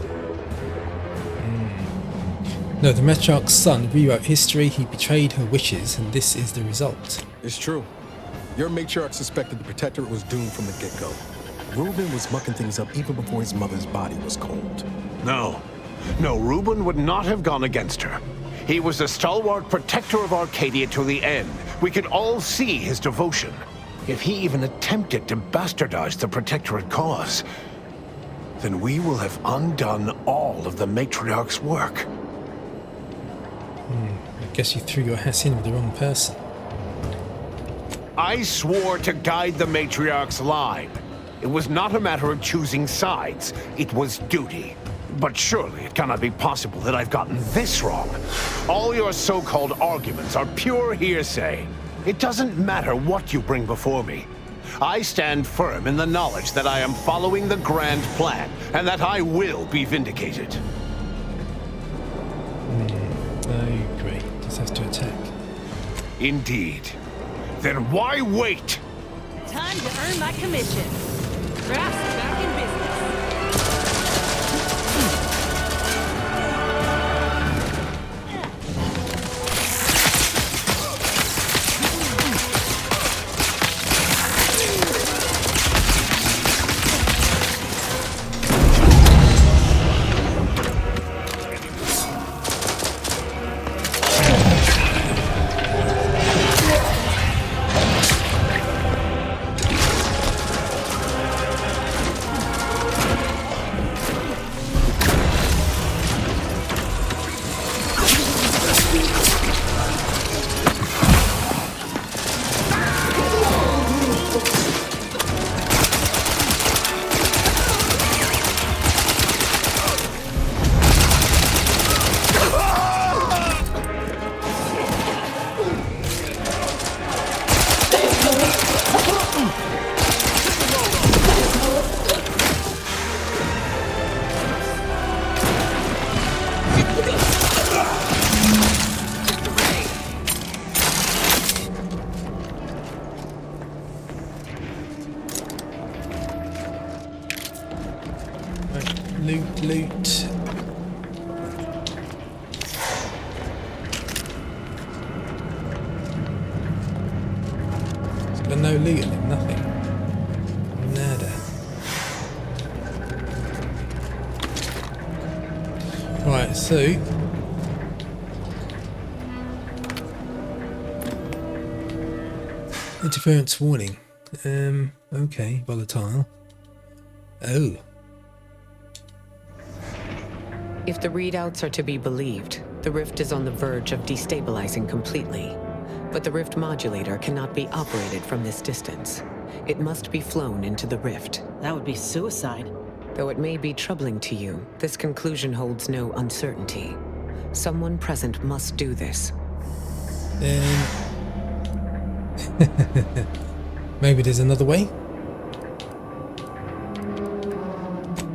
No, the matriarch's son rewrote history, he betrayed her wishes, and this is the result. It's true. Your matriarch suspected the Protectorate was doomed from the get-go. Reuben was mucking things up even before his mother's body was cold. No, Reuben would not have gone against her. He was a stalwart protector of Arcadia to the end. We could all see his devotion. If he even attempted to bastardize the Protectorate cause, then we will have undone all of the matriarch's work. I guess you threw your hat in with the wrong person. I swore to guide the matriarch's line. It was not a matter of choosing sides. It was duty. But surely it cannot be possible that I've gotten this wrong. All your so-called arguments are pure hearsay. It doesn't matter what you bring before me. I stand firm in the knowledge that I am following the grand plan, and that I will be vindicated. Oh, great. Just has to attack. Indeed. Then why wait? Time to earn my commission. Grass is back in business. Loot. There's got no loot in him, nothing. Nada. Right, so interference warning. Okay, volatile. Oh. If the readouts are to be believed, the rift is on the verge of destabilizing completely. But the rift modulator cannot be operated from this distance. It must be flown into the rift. That would be suicide. Though it may be troubling to you, this conclusion holds no uncertainty. Someone present must do this. Maybe there's another way?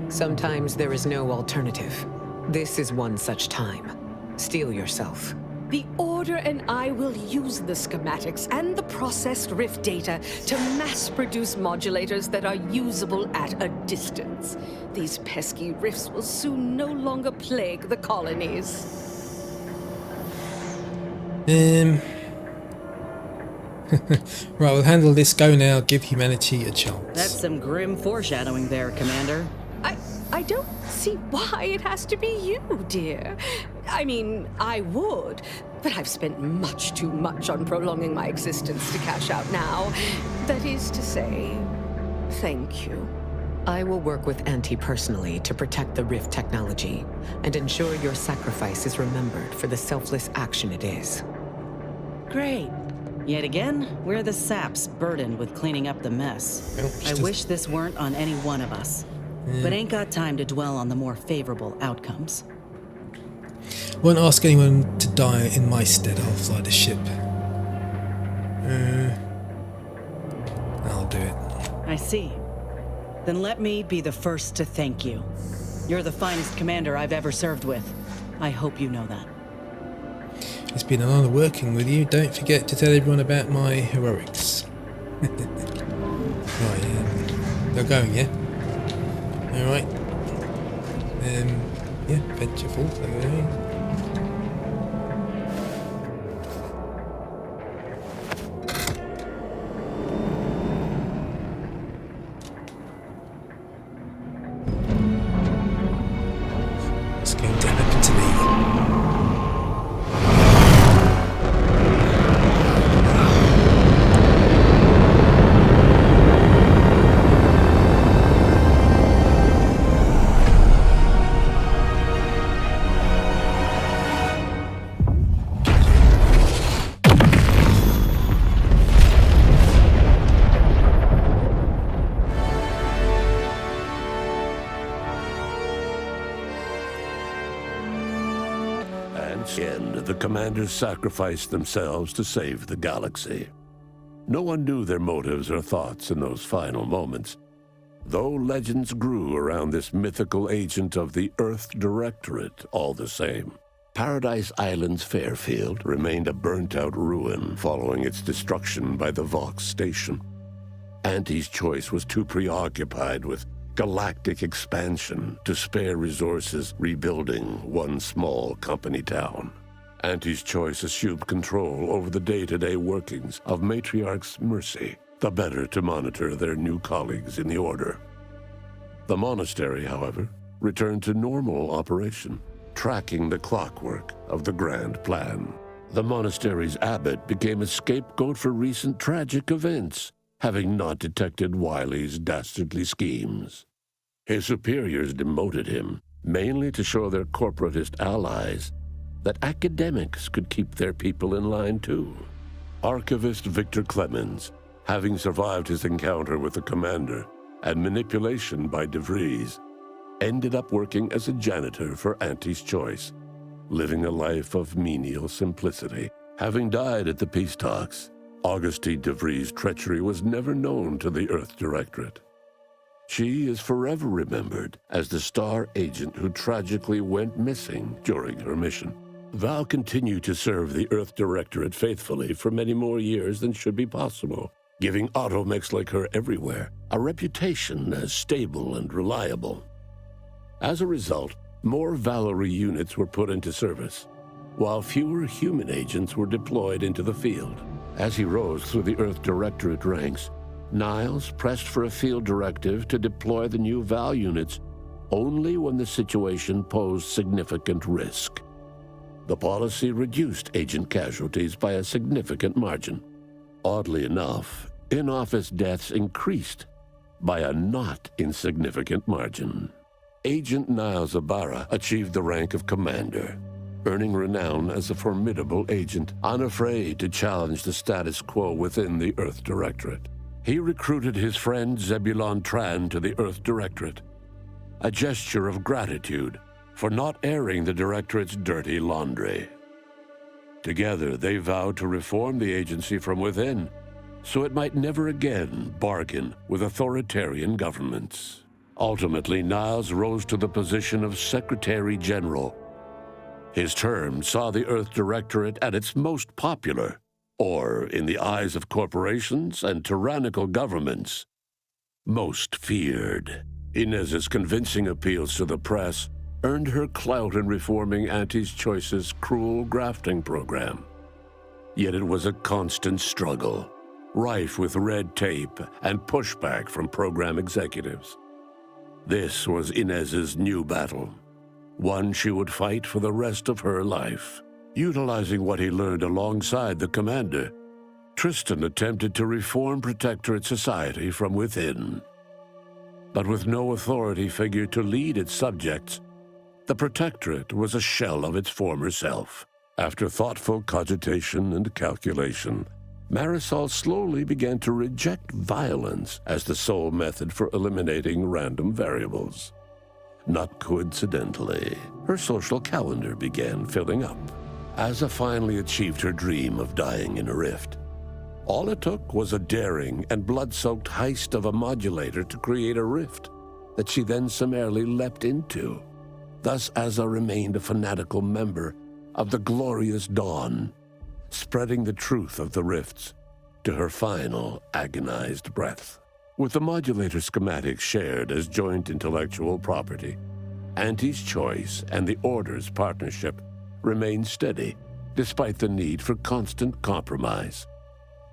Sometimes there is no alternative. This is one such time. Steel yourself. The Order and I will use the schematics and the processed rift data to mass-produce modulators that are usable at a distance. These pesky rifts will soon no longer plague the colonies. Right, we'll handle this. Go now. Give humanity a chance. That's some grim foreshadowing there, Commander. I don't see why it has to be you, dear. I mean, I would, but I've spent much too much on prolonging my existence to cash out now. That is to say, thank you. I will work with Auntie personally to protect the Rift technology and ensure your sacrifice is remembered for the selfless action it is. Great. Yet again, we're the saps burdened with cleaning up the mess. I wish this weren't on any one of us. But ain't got time to dwell on the more favorable outcomes. Won't ask anyone to die in my stead. I'll fly the ship. I'll do it. I see. Then let me be the first to thank you. You're the finest commander I've ever served with. I hope you know that. It's been an honor working with you. Don't forget to tell everyone about my heroics. Right, they're going, yeah? Alright. Yeah, ventureful. Okay. What's going to happen to me? The commanders sacrificed themselves to save the galaxy. No one knew their motives or thoughts in those final moments, though legends grew around this mythical agent of the Earth Directorate all the same. Paradise Island's Fairfield remained a burnt-out ruin following its destruction by the Vox station. Auntie's Choice was too preoccupied with galactic expansion to spare resources rebuilding one small company town. Auntie's Choice assumed control over the day-to-day workings of Matriarch's Mercy, the better to monitor their new colleagues in the Order. The monastery, however, returned to normal operation, tracking the clockwork of the grand plan. The monastery's abbot became a scapegoat for recent tragic events, having not detected Wiley's dastardly schemes. His superiors demoted him, mainly to show their corporatist allies that academics could keep their people in line too. Archivist Victor Clemens, having survived his encounter with the commander and manipulation by DeVries, ended up working as a janitor for Auntie's Choice, living a life of menial simplicity. Having died at the peace talks, Augustine DeVries' treachery was never known to the Earth Directorate. She is forever remembered as the star agent who tragically went missing during her mission. Val continued to serve the Earth Directorate faithfully for many more years than should be possible, giving automechs like her everywhere a reputation as stable and reliable. As a result, more Valerie units were put into service, while fewer human agents were deployed into the field. As he rose through the Earth Directorate ranks, Niles pressed for a field directive to deploy the new Val units only when the situation posed significant risk. The policy reduced agent casualties by a significant margin. Oddly enough, in-office deaths increased by a not insignificant margin. Agent Niles Ibarra achieved the rank of commander, earning renown as a formidable agent, unafraid to challenge the status quo within the Earth Directorate. He recruited his friend Zebulon Tran to the Earth Directorate, a gesture of gratitude for not airing the Directorate's dirty laundry. Together, they vowed to reform the agency from within, so it might never again bargain with authoritarian governments. Ultimately, Niles rose to the position of Secretary General. His term saw the Earth Directorate at its most popular, or, in the eyes of corporations and tyrannical governments, most feared. Inez's convincing appeals to the press earned her clout in reforming Auntie's Choice's cruel grafting program. Yet it was a constant struggle, rife with red tape and pushback from program executives. This was Inez's new battle, one she would fight for the rest of her life. Utilizing what he learned alongside the commander, Tristan attempted to reform Protectorate society from within. But with no authority figure to lead its subjects, the Protectorate was a shell of its former self. After thoughtful cogitation and calculation, Marisol slowly began to reject violence as the sole method for eliminating random variables. Not coincidentally, her social calendar began filling up. Asa finally achieved her dream of dying in a rift. All it took was a daring and blood-soaked heist of a modulator to create a rift that she then summarily leapt into. Thus, Asa remained a fanatical member of the Glorious Dawn, spreading the truth of the rifts to her final agonized breath. With the modulator schematics shared as joint intellectual property, Auntie's Choice and the Order's partnership remained steady, despite the need for constant compromise.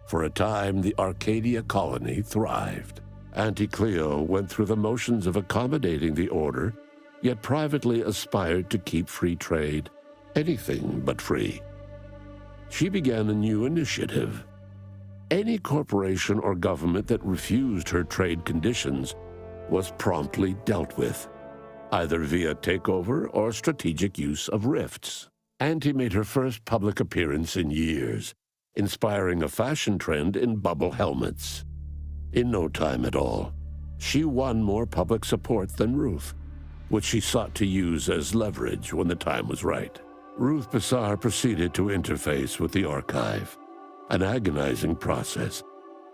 For a time, the Arcadia colony thrived. Auntie Cleo went through the motions of accommodating the Order, yet privately aspired to keep free trade anything but free. She began a new initiative. Any corporation or government that refused her trade conditions was promptly dealt with, either via takeover or strategic use of rifts. Auntie made her first public appearance in years, inspiring a fashion trend in bubble helmets. In no time at all, she won more public support than Ruth, which she sought to use as leverage when the time was right. Ruth Bassar proceeded to interface with the archive, an agonizing process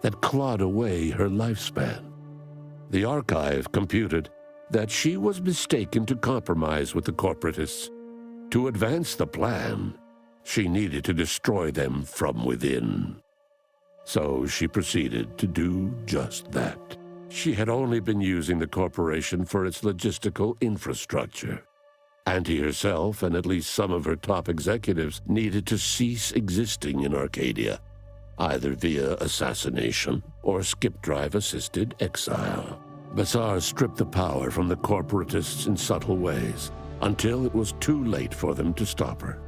that clawed away her lifespan. The archive computed that she was mistaken to compromise with the corporatists. To advance the plan, she needed to destroy them from within. So she proceeded to do just that. She had only been using the corporation for its logistical infrastructure. Auntie herself and at least some of her top executives needed to cease existing in Arcadia, either via assassination or skip-drive-assisted exile. Bassar stripped the power from the corporatists in subtle ways, until it was too late for them to stop her.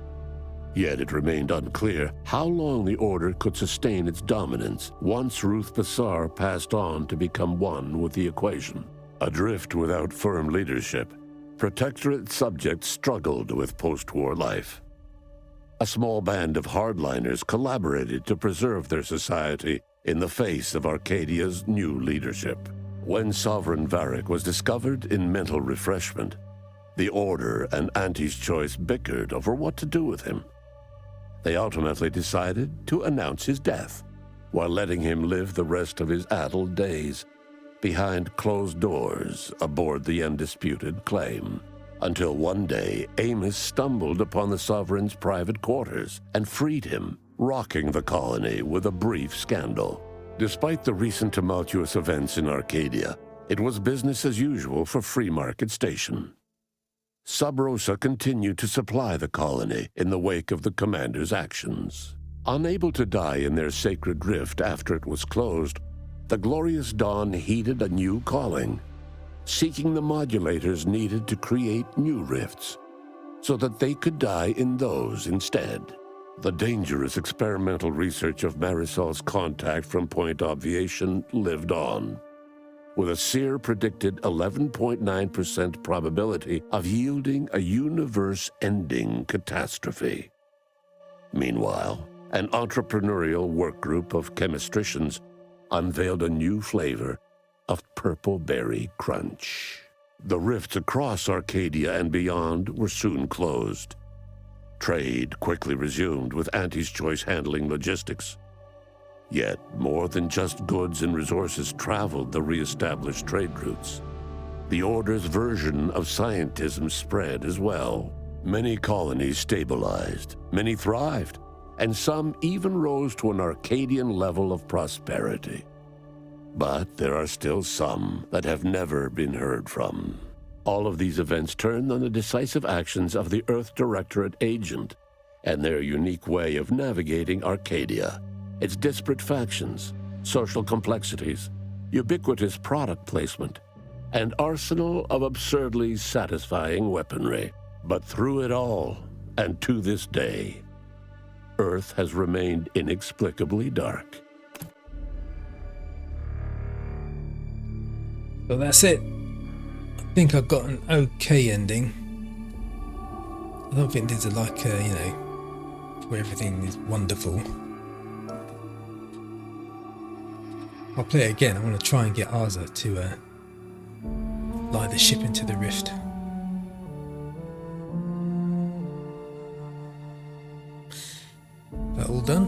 Yet it remained unclear how long the Order could sustain its dominance once Ruth Bassar passed on to become one with the equation. Adrift without firm leadership, Protectorate subjects struggled with post-war life. A small band of hardliners collaborated to preserve their society in the face of Arcadia's new leadership. When Sovereign Varric was discovered in mental refreshment, the Order and Auntie's Choice bickered over what to do with him. They ultimately decided to announce his death, while letting him live the rest of his addled days behind closed doors aboard the undisputed claim. Until one day, Amos stumbled upon the Sovereign's private quarters and freed him, rocking the colony with a brief scandal. Despite the recent tumultuous events in Arcadia, it was business as usual for Free Market Station. Sub Rosa continued to supply the colony in the wake of the commander's actions. Unable to die in their sacred rift after it was closed, the Glorious Dawn heeded a new calling, seeking the modulators needed to create new rifts, so that they could die in those instead. The dangerous experimental research of Marisol's contact from Point Obviation lived on, with a seer predicted 11.9% probability of yielding a universe-ending catastrophe. Meanwhile, an entrepreneurial work group of chemistricians unveiled a new flavor of purple berry crunch. The rifts across Arcadia and beyond were soon closed. Trade quickly resumed, with Auntie's Choice handling logistics. Yet, more than just goods and resources traveled the re-established trade routes. The Order's version of scientism spread as well. Many colonies stabilized, many thrived, and some even rose to an Arcadian level of prosperity. But there are still some that have never been heard from. All of these events turned on the decisive actions of the Earth Directorate agent and their unique way of navigating Arcadia, its disparate factions, social complexities, ubiquitous product placement, and arsenal of absurdly satisfying weaponry. But through it all, and to this day, Earth has remained inexplicably dark. So that's it. I think I've got an okay ending. I don't think there's where everything is wonderful. I'll play it again. I want to try and get Arza to fly the ship into the rift. That all done.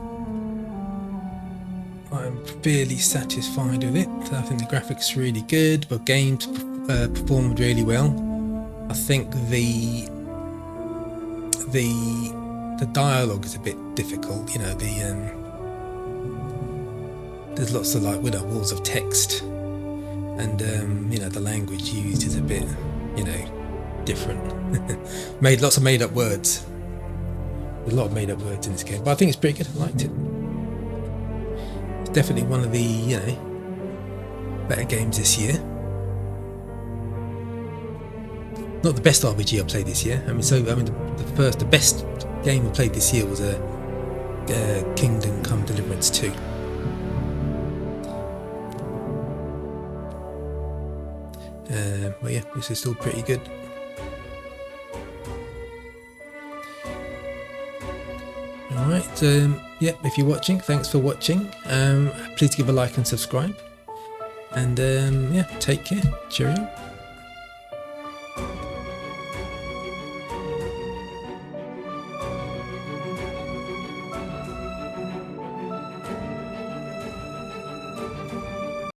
I'm fairly satisfied with it. I think the graphics are really good, but games performed really well. I think the dialogue is a bit difficult. There's lots of walls of text, and the language used is a bit different. Lots of made up words. There's a lot of made up words in this game, but I think it's pretty good. I liked it. It's definitely one of the better games this year. Not the best RPG I played this year. The best game I played this year was Kingdom Come Deliverance 2. But yeah, this is still pretty good. Alright, if you're watching, thanks for watching. Please give a like and subscribe. And take care. Cheerio.